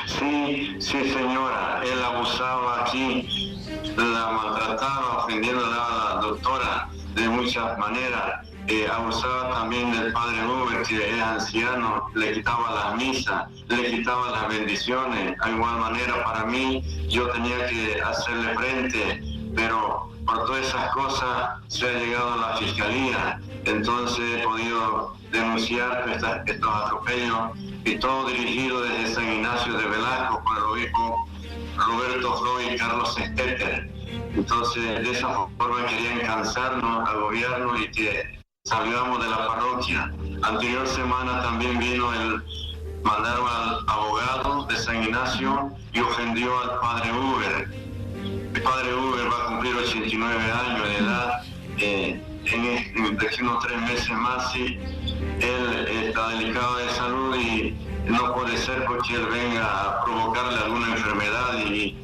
Sí, señora, él abusaba aquí, la maltrataba, ofendiéndola a la doctora de muchas maneras. Abusaba también del padre Uber, que es anciano, le quitaba las misas, le quitaba las bendiciones. De igual manera, para mí, yo tenía que hacerle frente, pero por todas esas cosas se ha llegado a la fiscalía. Entonces he podido denunciar estos atropellos, y todo dirigido desde San Ignacio de Velasco por el obispo Roberto Flau y Carlos Estel. Entonces, de esa forma querían cansarnos al gobierno y que salgamos de la parroquia. Anterior semana también mandaron al abogado de San Ignacio y ofendió al padre Uber. El padre Uber va a cumplir 89 años de edad. En unos 3 meses más, sí, él está delicado de salud y no puede ser porque él venga a provocarle alguna enfermedad, y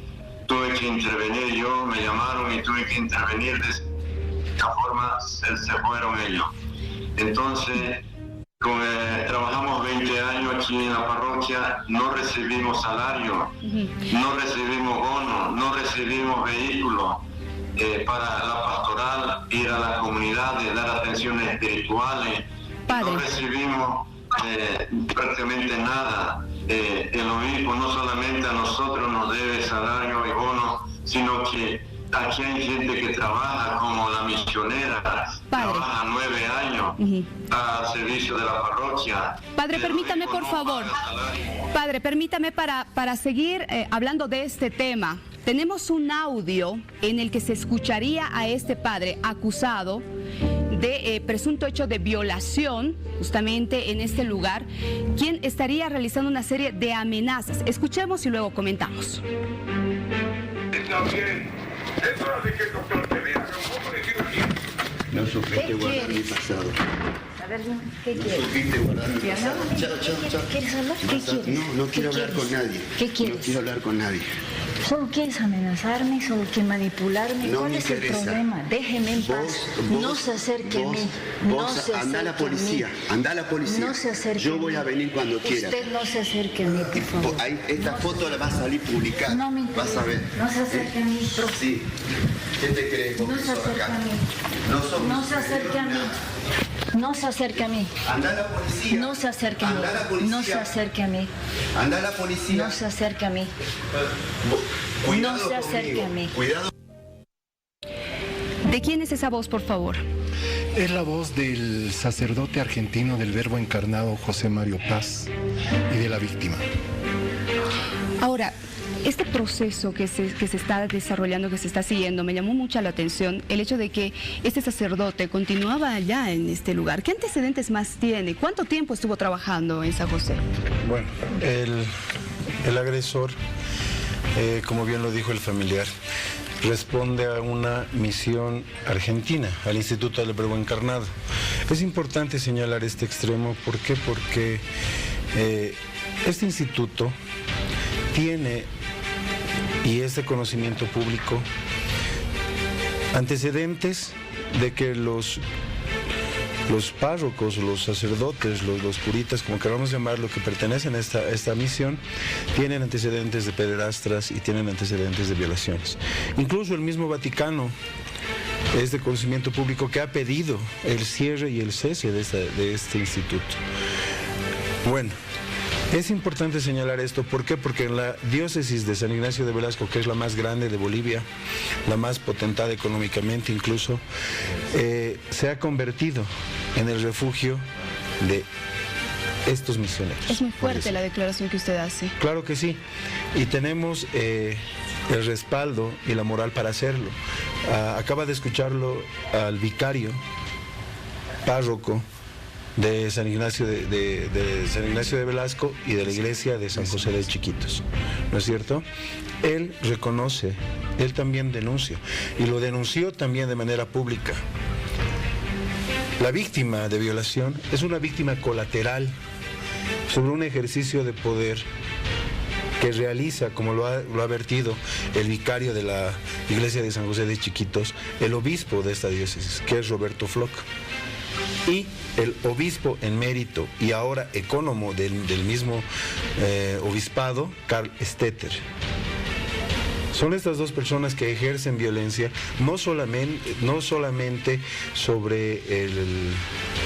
tuve que intervenir yo, me llamaron y tuve que intervenir. De esta forma se fueron ellos. Entonces, trabajamos 20 años aquí en la parroquia, no recibimos salario, no recibimos bono, no recibimos vehículos para la pastoral, ir a la comunidad, dar atenciones espirituales. No recibimos prácticamente nada. El obispo no solamente a nosotros nos debe salario y bono, sino que aquí hay gente que trabaja como la misionera, trabaja 9 años al servicio de la parroquia. Padre, permítame por favor. Padre, permítame para seguir hablando de este tema. Tenemos un audio en el que se escucharía a este padre acusado de presunto hecho de violación justamente en este lugar, quien estaría realizando una serie de amenazas. Escuchemos y luego comentamos. Está bien. Es hora de que el doctor te vea. Un poco de cirugía. No supiste guardar mi pasado. A ver, ¿qué quieres? No supiste guardar mi pasado. Chao. ¿Quieres hablar? ¿Qué quieres? No quiero hablar con nadie. ¿Qué quieres? No quiero hablar con nadie. ¿Solo quieres amenazarme? ¿Solo quieres manipularme? No ¿Cuál me es interesa. el problema? Déjeme en paz. No se acerque a mí. No se acerque anda a la policía. Anda a la policía. No se acerque. Yo voy a venir cuando quiera. Usted no se acerque a mí, por favor. Esta foto la va a salir publicada. No me interesa. Vas a ver. No se acerque a mí. Sí. ¿Qué te crees? No se acerque a mí. No se acerque a mí. No se acerque a mí. Anda a la policía. No se acerque a mí. Anda a la policía. No se acerque a mí. Anda a la policía. No se acerque a mí. Cuidado no se acerque conmigo. a mí. Cuidado. ¿De quién es esa voz, por favor? Es la voz del sacerdote argentino del Verbo Encarnado, José Mario Paz, y de la víctima. Ahora, este proceso que se está desarrollando, que se está siguiendo, me llamó mucho la atención el hecho de que este sacerdote continuaba allá en este lugar. ¿Qué antecedentes más tiene? ¿Cuánto tiempo estuvo trabajando en San José? Bueno, el agresor, como bien lo dijo el familiar, responde a una misión argentina, al Instituto del Verbo Encarnado. Es importante señalar este extremo, ¿por qué? Porque este instituto tiene, y es de conocimiento público, antecedentes de que los párrocos, los sacerdotes, los curitas, como queramos llamarlo, que pertenecen a esta misión, tienen antecedentes de pederastras y tienen antecedentes de violaciones. Incluso el mismo Vaticano es de conocimiento público que ha pedido el cierre y el cese de este instituto. Bueno, es importante señalar esto, ¿por qué? Porque en la diócesis de San Ignacio de Velasco, que es la más grande de Bolivia, la más potentada económicamente incluso, se ha convertido en el refugio de estos misioneros. Es muy fuerte la declaración que usted hace. Claro que sí, y tenemos el respaldo y la moral para hacerlo. Acaba de escucharlo al vicario, párroco de San Ignacio de San Ignacio de Velasco y de la iglesia de San José de Chiquitos, ¿no es cierto? Él reconoce, él también denuncia, y lo denunció también de manera pública. La víctima de violación es una víctima colateral sobre un ejercicio de poder que realiza, como lo ha vertido el vicario de la iglesia de San José de Chiquitos, el obispo de esta diócesis, que es Roberto Floch, y el obispo en mérito y ahora ecónomo del mismo obispado, Karl Stetter. Son estas dos personas que ejercen violencia, no solamente sobre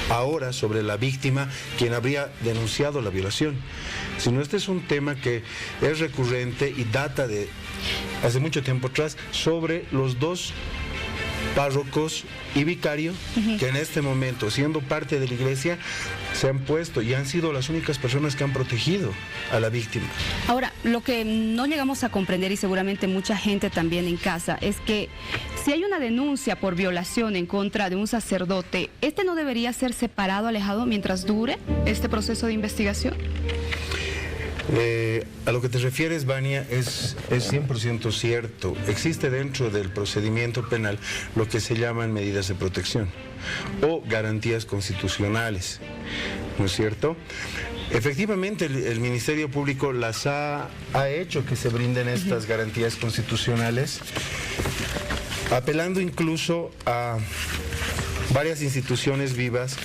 ahora sobre la víctima, quien habría denunciado la violación, sino este es un tema que es recurrente y data de hace mucho tiempo atrás, sobre los dos párrocos y vicario que en este momento, siendo parte de la iglesia, se han puesto y han sido las únicas personas que han protegido a la víctima. Ahora, lo que no llegamos a comprender, y seguramente mucha gente también en casa, es que si hay una denuncia por violación en contra de un sacerdote, ¿este no debería ser separado, alejado, mientras dure este proceso de investigación? A lo que te refieres, Vania, es 100% cierto. Existe dentro del procedimiento penal lo que se llaman medidas de protección o garantías constitucionales, ¿no es cierto? Efectivamente, el Ministerio Público las ha hecho que se brinden estas garantías constitucionales, apelando incluso a varias instituciones vivas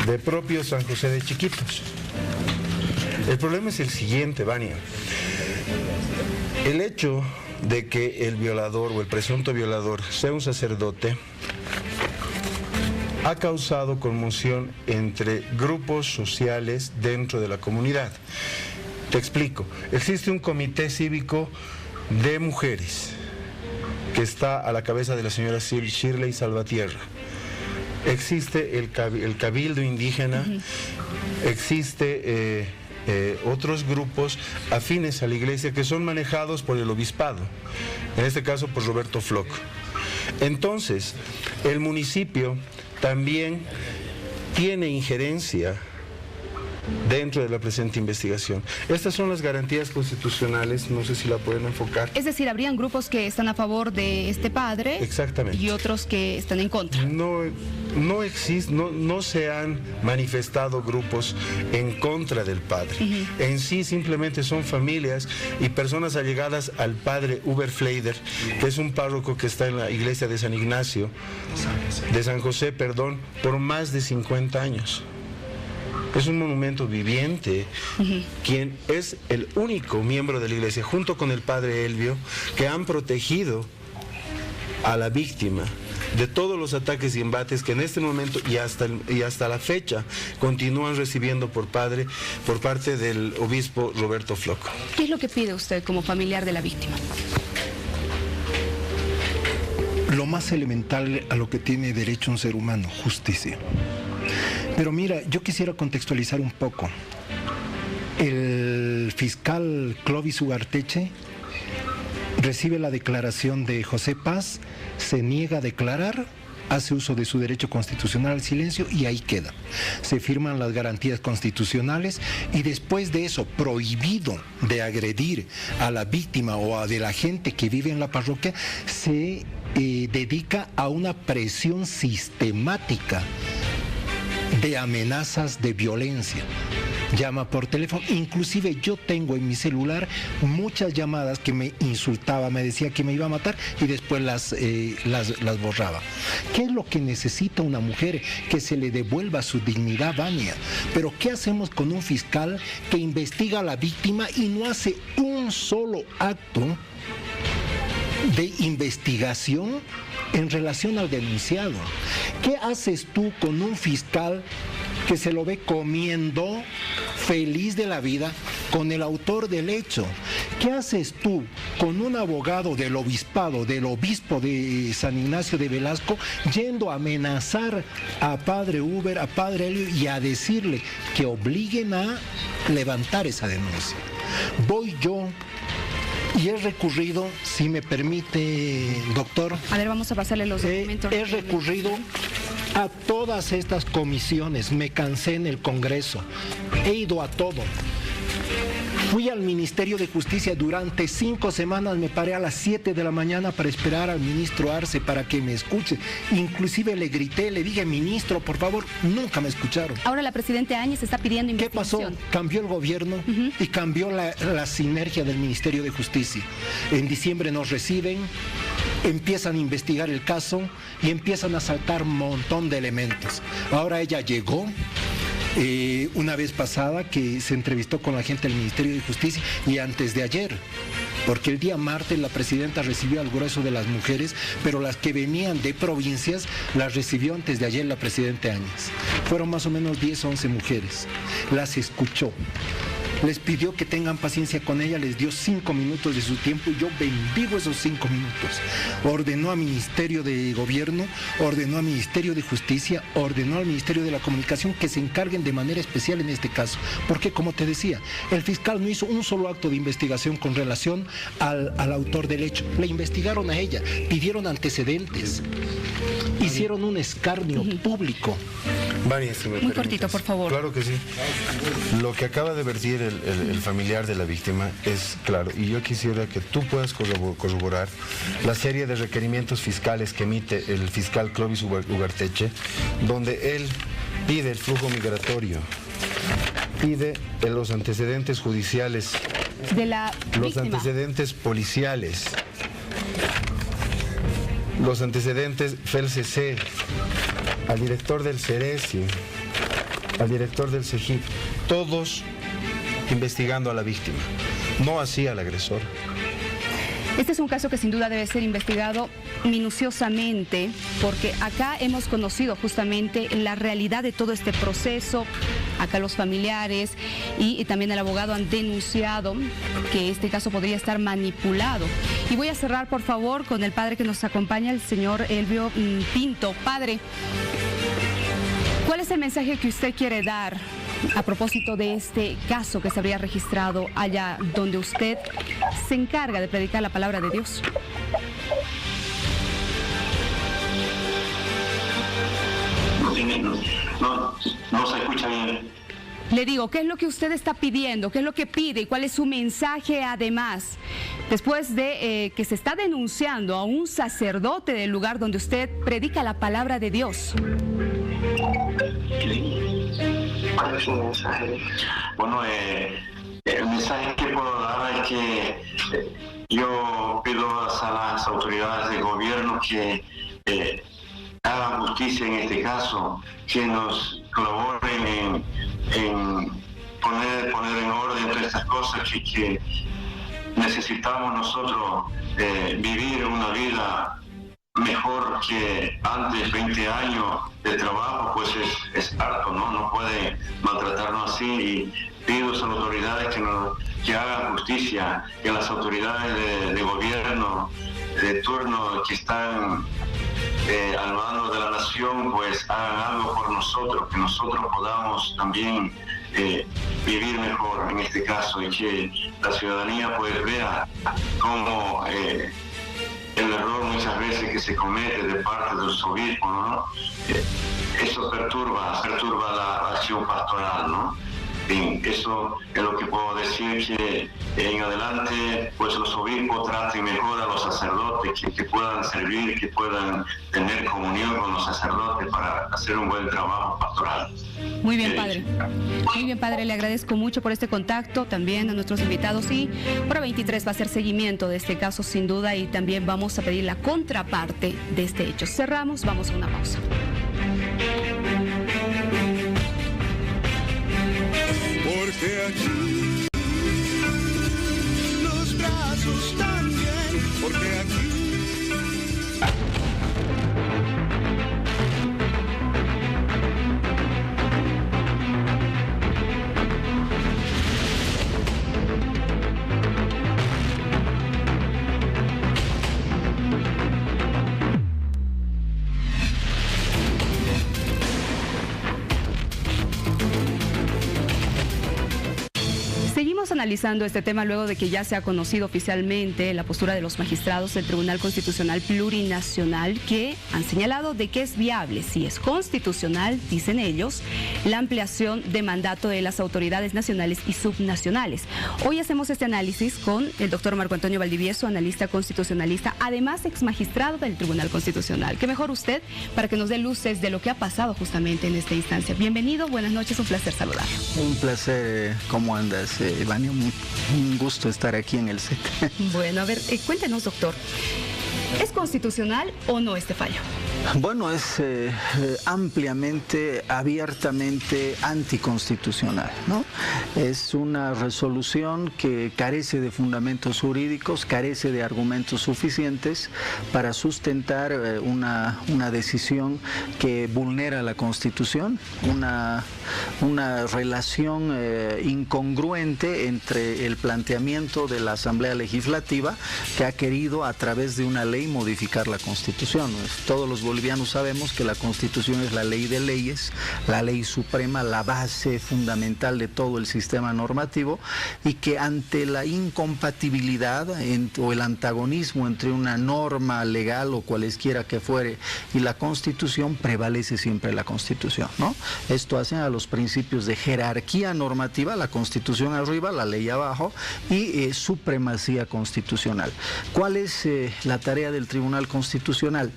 de propio San José de Chiquitos. El problema es el siguiente, Vania. El hecho de que el violador o el presunto violador sea un sacerdote ha causado conmoción entre grupos sociales dentro de la comunidad. Te explico. Existe un comité cívico de mujeres que está a la cabeza de la señora Shirley Salvatierra. Existe el cabildo indígena, existe otros grupos afines a la iglesia que son manejados por el obispado, en este caso por Roberto Floch. Entonces, el municipio también tiene injerencia dentro de la presente investigación. Estas son las garantías constitucionales, no sé si la pueden enfocar. Es decir, habrían grupos que están a favor de este padre. Exactamente. Y otros que están en contra. No existe, no se han manifestado grupos en contra del padre. En sí simplemente son familias y personas allegadas al padre Uber Fleider, que es un párroco que está en la iglesia de San Ignacio, de San José, perdón, por más de 50 años. Es un monumento viviente, quien es el único miembro de la iglesia, junto con el padre Elvio, que han protegido a la víctima de todos los ataques y embates que en este momento y hasta la fecha continúan recibiendo por parte del obispo Roberto Floch. ¿Qué es lo que pide usted como familiar de la víctima? Lo más elemental a lo que tiene derecho un ser humano, justicia. Pero mira, yo quisiera contextualizar un poco. El fiscal Clovis Ugarteche recibe la declaración de José Paz, se niega a declarar, hace uso de su derecho constitucional al silencio y ahí queda. Se firman las garantías constitucionales y después de eso, prohibido de agredir a la víctima o a de la gente que vive en la parroquia, se dedica a una presión sistemática de amenazas de violencia. Llama por teléfono, inclusive yo tengo en mi celular muchas llamadas que me insultaba, me decía que me iba a matar y después las borraba. ¿Qué es lo que necesita una mujer? Que se le devuelva su dignidad, Vania. Pero ¿qué hacemos con un fiscal que investiga a la víctima y no hace un solo acto de investigación en relación al denunciado? ¿Qué haces tú con un fiscal que se lo ve comiendo feliz de la vida con el autor del hecho? ¿Qué haces tú con un abogado del obispado, del obispo de San Ignacio de Velasco, yendo a amenazar a padre Uber, a padre Elio y a decirle que obliguen a levantar esa denuncia? Voy yo y he recurrido, si me permite, doctor. A ver, vamos a pasarle los documentos. He recurrido a todas estas comisiones, me cansé en el Congreso, he ido a todo. Fui al Ministerio de Justicia durante 5 semanas, me paré a las 7 de la mañana para esperar al ministro Arce para que me escuche. Inclusive le grité, le dije, ministro, por favor, nunca me escucharon. Ahora la presidenta Áñez está pidiendo investigación. ¿Qué pasó? Cambió el gobierno y cambió la sinergia del Ministerio de Justicia. En diciembre nos reciben, empiezan a investigar el caso y empiezan a saltar un montón de elementos. Ahora ella llegó. Una vez pasada que se entrevistó con la gente del Ministerio de Justicia y antes de ayer, porque el día martes la presidenta recibió al grueso de las mujeres, pero las que venían de provincias las recibió antes de ayer la presidenta Áñez. Fueron más o menos 10 o 11 mujeres, las escuchó. Les pidió que tengan paciencia con ella, les dio 5 minutos de su tiempo y yo bendigo esos 5 minutos. Ordenó al Ministerio de Gobierno, ordenó al Ministerio de Justicia, ordenó al Ministerio de la Comunicación que se encarguen de manera especial en este caso. Porque, como te decía, el fiscal no hizo un solo acto de investigación con relación al autor del hecho. Le investigaron a ella, pidieron antecedentes, hicieron un escarnio público. María, si me Muy permites. cortito, por favor. Claro que sí. Lo que acaba de vertir el familiar de la víctima es claro, y yo quisiera que tú puedas corroborar la serie de requerimientos fiscales que emite el fiscal Clovis Ugarteche, donde él pide el flujo migratorio, pide los antecedentes judiciales, de la los víctima. antecedentes policiales, los antecedentes FELCC, al director del CERESI, al director del CEGIP, todos investigando a la víctima, no así al agresor. Este es un caso que sin duda debe ser investigado minuciosamente, porque acá hemos conocido justamente la realidad de todo este proceso. Acá los familiares y también el abogado han denunciado que este caso podría estar manipulado. Y voy a cerrar, por favor, con el padre que nos acompaña, el señor Elvio Pinto. Padre, ¿cuál es el mensaje que usted quiere dar a propósito de este caso que se habría registrado allá donde usted se encarga de predicar la palabra de Dios? No se escucha bien. Le digo, ¿qué es lo que usted está pidiendo? ¿Qué es lo que pide? ¿Y cuál es su mensaje además? Después de que se está denunciando a un sacerdote del lugar donde usted predica la palabra de Dios. ¿Cuál es el mensaje? Bueno, el mensaje que puedo dar es que yo pido a las autoridades del gobierno que hagan justicia en este caso, que nos colaboren en poner en orden todas estas cosas que necesitamos nosotros vivir una vida mejor que antes. 20 años de trabajo pues es harto, ¿no? No puede maltratarnos así, y pido a las autoridades que hagan justicia, que las autoridades de gobierno de turno que están al mando de la nación pues hagan algo por nosotros, que nosotros podamos también vivir mejor en este caso, y que la ciudadanía pues vea cómo el error muchas veces que se comete de parte de los obispos, ¿no? Eso perturba la acción pastoral, ¿no? Bien, eso es lo que puedo decir, que en adelante pues los obispos traten mejor a los sacerdotes, que puedan servir, que puedan tener comunión con los sacerdotes para hacer un buen trabajo pastoral. Muy bien, padre. Muy bien, padre. Le agradezco mucho por este contacto, también a nuestros invitados. Y Hora 23 va a hacer seguimiento de este caso, sin duda, y también vamos a pedir la contraparte de este hecho. Cerramos, vamos a una pausa. Porque aquí los brazos también, porque aquí Estamos analizando este tema luego de que ya se ha conocido oficialmente la postura de los magistrados del Tribunal Constitucional Plurinacional, que han señalado de que es viable, si es constitucional, dicen ellos, la ampliación de mandato de las autoridades nacionales y subnacionales. Hoy hacemos este análisis con el doctor Marco Antonio Valdivieso, analista constitucionalista, además ex magistrado del Tribunal Constitucional. ¿Qué mejor usted para que nos dé luces de lo que ha pasado justamente en esta instancia? Bienvenido, buenas noches, un placer saludarlo. Un placer, ¿cómo andas, Iván? Un gusto estar aquí en el set. Bueno, a ver, cuéntenos, doctor, ¿es constitucional o no este fallo? Bueno, es ampliamente, abiertamente anticonstitucional, ¿no? Es una resolución que carece de fundamentos jurídicos, carece de argumentos suficientes para sustentar una decisión que vulnera la Constitución, una relación incongruente entre el planteamiento de la Asamblea Legislativa, que ha querido a través de una ley modificar la Constitución. Todos los bolivianos sabemos que la Constitución es la ley de leyes, la ley suprema, la base fundamental de todo el sistema normativo, y que ante la incompatibilidad o el antagonismo entre una norma legal o cualesquiera que fuere y la Constitución, prevalece siempre la Constitución, ¿no? Esto hace a los principios de jerarquía normativa, la Constitución arriba, la ley abajo, y supremacía constitucional. ¿Cuál es la tarea del Tribunal Constitucional?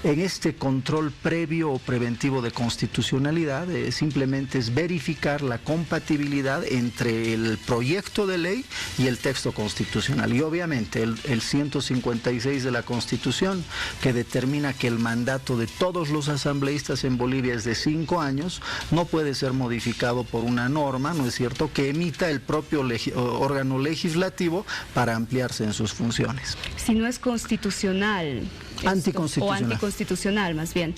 En este control previo o preventivo de constitucionalidad simplemente es verificar la compatibilidad entre el proyecto de ley y el texto constitucional. Y obviamente el 156 de la Constitución, que determina que el mandato de todos los asambleístas en Bolivia es de 5 años, no puede ser modificado por una norma, ¿no es cierto?, que emita el propio órgano legislativo para ampliarse en sus funciones. Si no es constitucional, anticonstitucional. O anticonstitucional, más bien.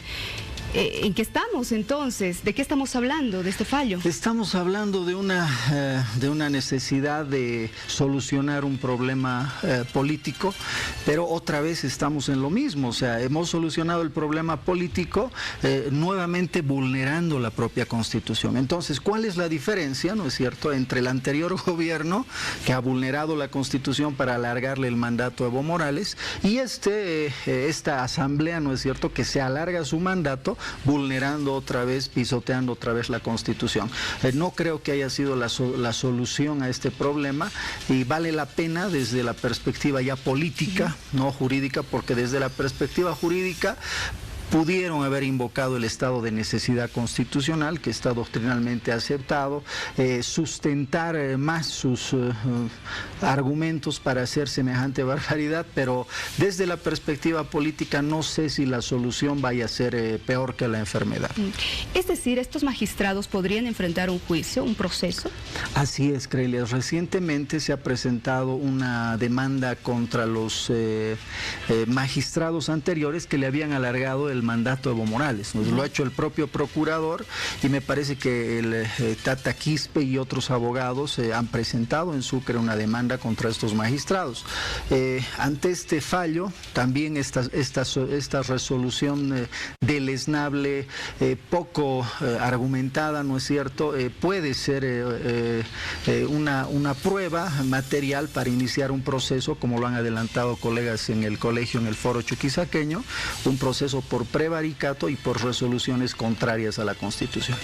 ¿En qué estamos entonces? ¿De qué estamos hablando, de este fallo? Estamos hablando de una necesidad de solucionar un problema político, pero otra vez estamos en lo mismo. O sea, hemos solucionado el problema político nuevamente vulnerando la propia Constitución. Entonces, ¿cuál es la diferencia, no es cierto, entre el anterior gobierno, que ha vulnerado la Constitución para alargarle el mandato a Evo Morales, y esta asamblea, no es cierto, que se alarga su mandato vulnerando otra vez, pisoteando otra vez la Constitución? No creo que haya sido la solución a este problema, y vale la pena desde la perspectiva ya política, no jurídica, porque desde la perspectiva jurídica pudieron haber invocado el estado de necesidad constitucional, que está doctrinalmente aceptado, sustentar más sus argumentos para hacer semejante barbaridad, pero desde la perspectiva política no sé si la solución vaya a ser peor que la enfermedad. Es decir, ¿estos magistrados podrían enfrentar un juicio, un proceso? Así es, Crelia. Recientemente se ha presentado una demanda contra los magistrados anteriores que le habían alargado el mandato de Evo Morales. Lo ha hecho el propio procurador, y me parece que el Tata Quispe y otros abogados han presentado en Sucre una demanda contra estos magistrados. Ante este fallo, también esta resolución deleznable, poco argumentada, ¿no es cierto?, puede ser una prueba material para iniciar un proceso, como lo han adelantado colegas en el colegio, en el foro chuquisaqueño, un proceso por prevaricato y por resoluciones contrarias a la Constitución.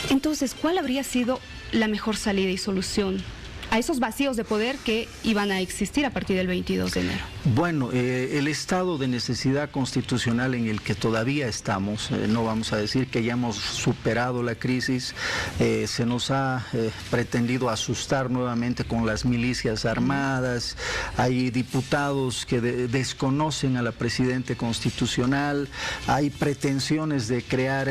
Entonces, ¿cuál habría sido la mejor salida y solución a esos vacíos de poder que iban a existir a partir del 22 de enero? Bueno, el estado de necesidad constitucional en el que todavía estamos, no vamos a decir que ya hemos superado la crisis, se nos ha pretendido asustar nuevamente con las milicias armadas, hay diputados que desconocen a la Presidenta Constitucional, hay pretensiones de crear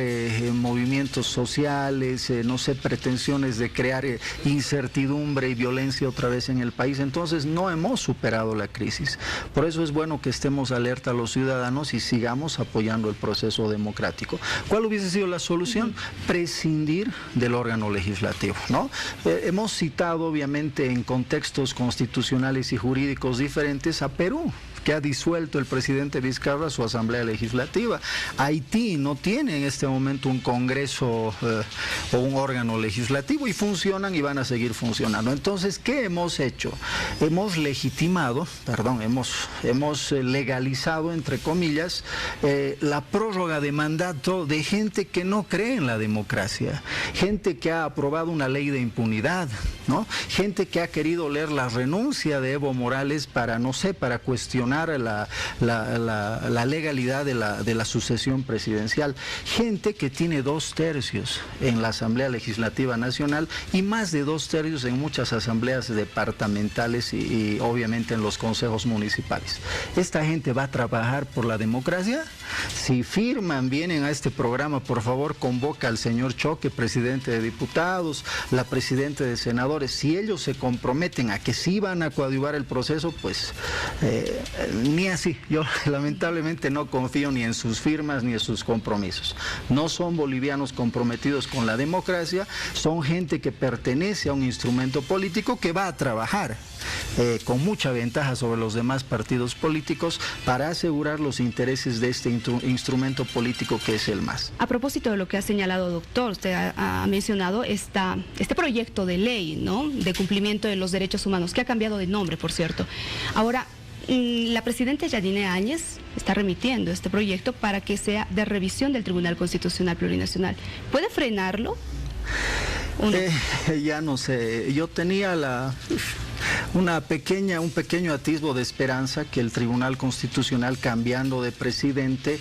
movimientos sociales, no sé, pretensiones de crear incertidumbre y violencia otra vez en el país. Entonces no hemos superado la crisis. Por eso es bueno que estemos alerta a los ciudadanos y sigamos apoyando el proceso democrático. ¿Cuál hubiese sido la solución? Prescindir del órgano legislativo, ¿no? Hemos citado obviamente en contextos constitucionales y jurídicos diferentes a Perú, que ha disuelto el presidente Vizcarra su asamblea legislativa. Haití no tiene en este momento un congreso o un órgano legislativo y funcionan y van a seguir funcionando. Entonces, ¿qué hemos hecho? Hemos legitimado, hemos legalizado, entre comillas, la prórroga de mandato de gente que no cree en la democracia, gente que ha aprobado una ley de impunidad, ¿no? Gente que ha querido leer la renuncia de Evo Morales para, no sé, para cuestionar la legalidad de la sucesión presidencial, gente que tiene 2/3 en la Asamblea Legislativa Nacional y más de 2/3 en muchas asambleas departamentales y obviamente en los consejos municipales. ¿Esta gente va a trabajar por la democracia? Si firman, vienen a este programa, por favor, convoca al señor Choque, presidente de diputados, la presidenta de senadores. Si ellos se comprometen a que sí van a coadyuvar el proceso, pues ni así. Yo lamentablemente no confío ni en sus firmas ni en sus compromisos. No son bolivianos comprometidos con la democracia, son gente que pertenece a un instrumento político que va a trabajar con mucha ventaja sobre los demás partidos políticos para asegurar los intereses de este instrumento político que es el MAS. A propósito de lo que ha señalado, doctor, usted ha mencionado este proyecto de ley, ¿no?, de cumplimiento de los derechos humanos, que ha cambiado de nombre, por cierto. Ahora, la presidenta Yanine Áñez está remitiendo este proyecto para que sea de revisión del Tribunal Constitucional Plurinacional. ¿Puede frenarlo? Ya no sé, yo tenía un pequeño atisbo de esperanza que el Tribunal Constitucional, cambiando de presidente,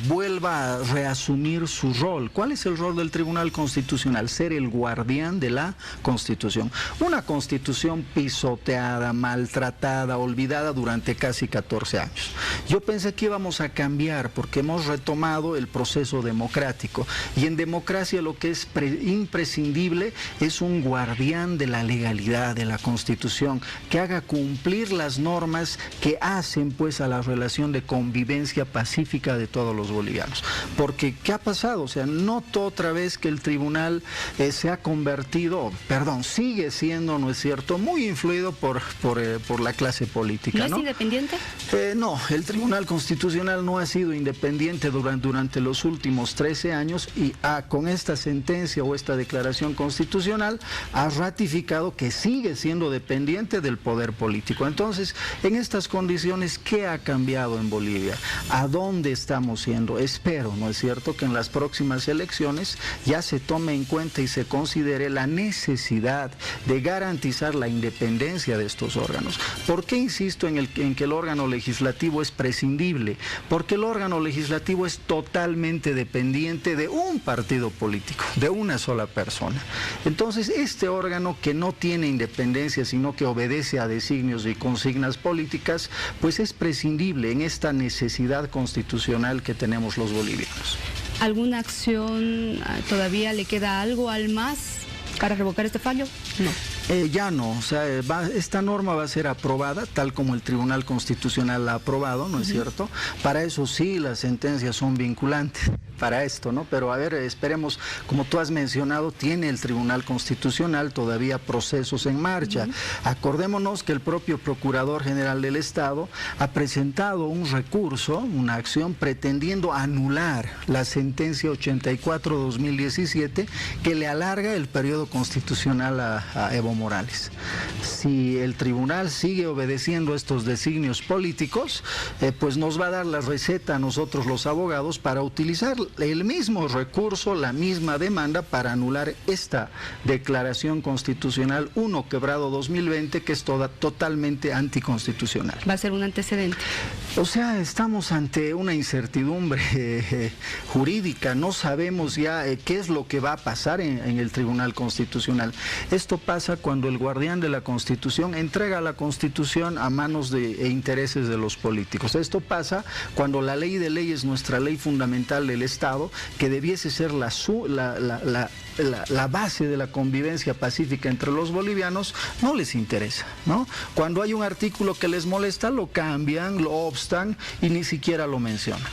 vuelva a reasumir su rol. ¿Cuál es el rol del Tribunal Constitucional? Ser el guardián de la Constitución. Una Constitución pisoteada, maltratada, olvidada durante casi 14 años. Yo pensé que íbamos a cambiar porque hemos retomado el proceso democrático y en democracia lo que es imprescindible es un guardián de la legalidad de la Constitución, que haga cumplir las normas que hacen pues a la relación de convivencia pacífica de todos los bolivianos. Porque ¿qué ha pasado? O sea, noto otra vez que el tribunal se ha convertido, sigue siendo, ¿no es cierto?, muy influido por la clase política, ¿no? ¿No es independiente? No, el Tribunal Constitucional no ha sido independiente durante los últimos 13 años y con esta sentencia o esta declaración constitucional ha ratificado que sigue siendo dependiente del poder político. Entonces, en estas condiciones, ¿qué ha cambiado en Bolivia? ¿A dónde estamos yendo? Espero, ¿no es cierto?, que en las próximas elecciones ya se tome en cuenta y se considere la necesidad de garantizar la independencia de estos órganos. ¿Por qué insisto en que el órgano legislativo es prescindible? Porque el órgano legislativo es totalmente dependiente de un partido político, de una sola persona. Entonces, este órgano que no tiene independencia, sino que obedece a designios y consignas políticas, pues es prescindible en esta necesidad constitucional que tenemos los bolivianos. ¿Alguna acción, todavía le queda algo al MAS para revocar este fallo? No. Ya no, o sea, esta norma va a ser aprobada tal como el Tribunal Constitucional la ha aprobado, ¿no es cierto? Para eso sí, las sentencias son vinculantes para esto, ¿no? Pero a ver, esperemos, como tú has mencionado, tiene el Tribunal Constitucional todavía procesos en marcha. Acordémonos que el propio Procurador General del Estado ha presentado un recurso, una acción pretendiendo anular la sentencia 84/2017 que le alarga el periodo constitucional a Evo Morales. Si el tribunal sigue obedeciendo estos designios políticos, pues nos va a dar la receta a nosotros los abogados para utilizar el mismo recurso, la misma demanda para anular esta declaración constitucional 1/2020 que es totalmente anticonstitucional. ¿Va a ser un antecedente? O sea, estamos ante una incertidumbre jurídica, no sabemos ya qué es lo que va a pasar en el Tribunal Constitucional. Esto pasa cuando el guardián de la Constitución entrega la Constitución a manos e intereses de los políticos. Esto pasa cuando la ley de leyes, nuestra ley fundamental del Estado, que debiese ser la base de la convivencia pacífica entre los bolivianos, no les interesa, ¿no? Cuando hay un artículo que les molesta, lo cambian, lo obstan y ni siquiera lo mencionan.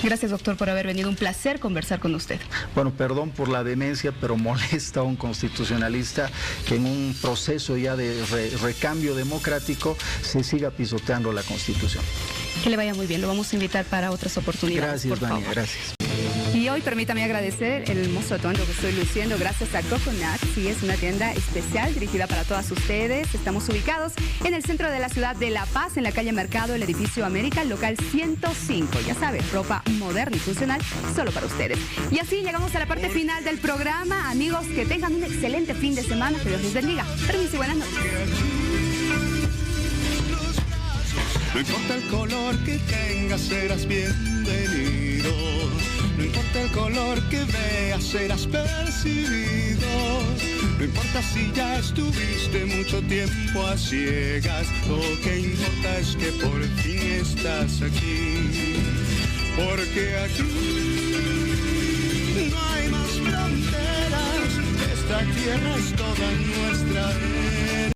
Gracias, doctor, por haber venido. Un placer conversar con usted. Bueno, perdón por la vehemencia, pero molesta a un constitucionalista que en un proceso ya de recambio democrático se siga pisoteando la Constitución. Que le vaya muy bien. Lo vamos a invitar para otras oportunidades. Gracias, Vania, favor. gracias. Y hoy permítame agradecer el hermoso atuendo que estoy luciendo gracias a Coconut. Sí, es una tienda especial dirigida para todas ustedes. Estamos ubicados en el centro de la ciudad de La Paz, en la calle Mercado, el edificio América, local 105. Ya saben, ropa moderna y funcional solo para ustedes. Y así llegamos a la parte final del programa. Amigos, que tengan un excelente fin de semana. Que Dios les bendiga. Permiso y buenas noches. No importa el color que tengas, serás bienvenido. No importa el color que veas, serás percibido. No importa si ya estuviste mucho tiempo a ciegas. Lo que importa es que por fin estás aquí. Porque aquí no hay más fronteras. Esta tierra es toda nuestra.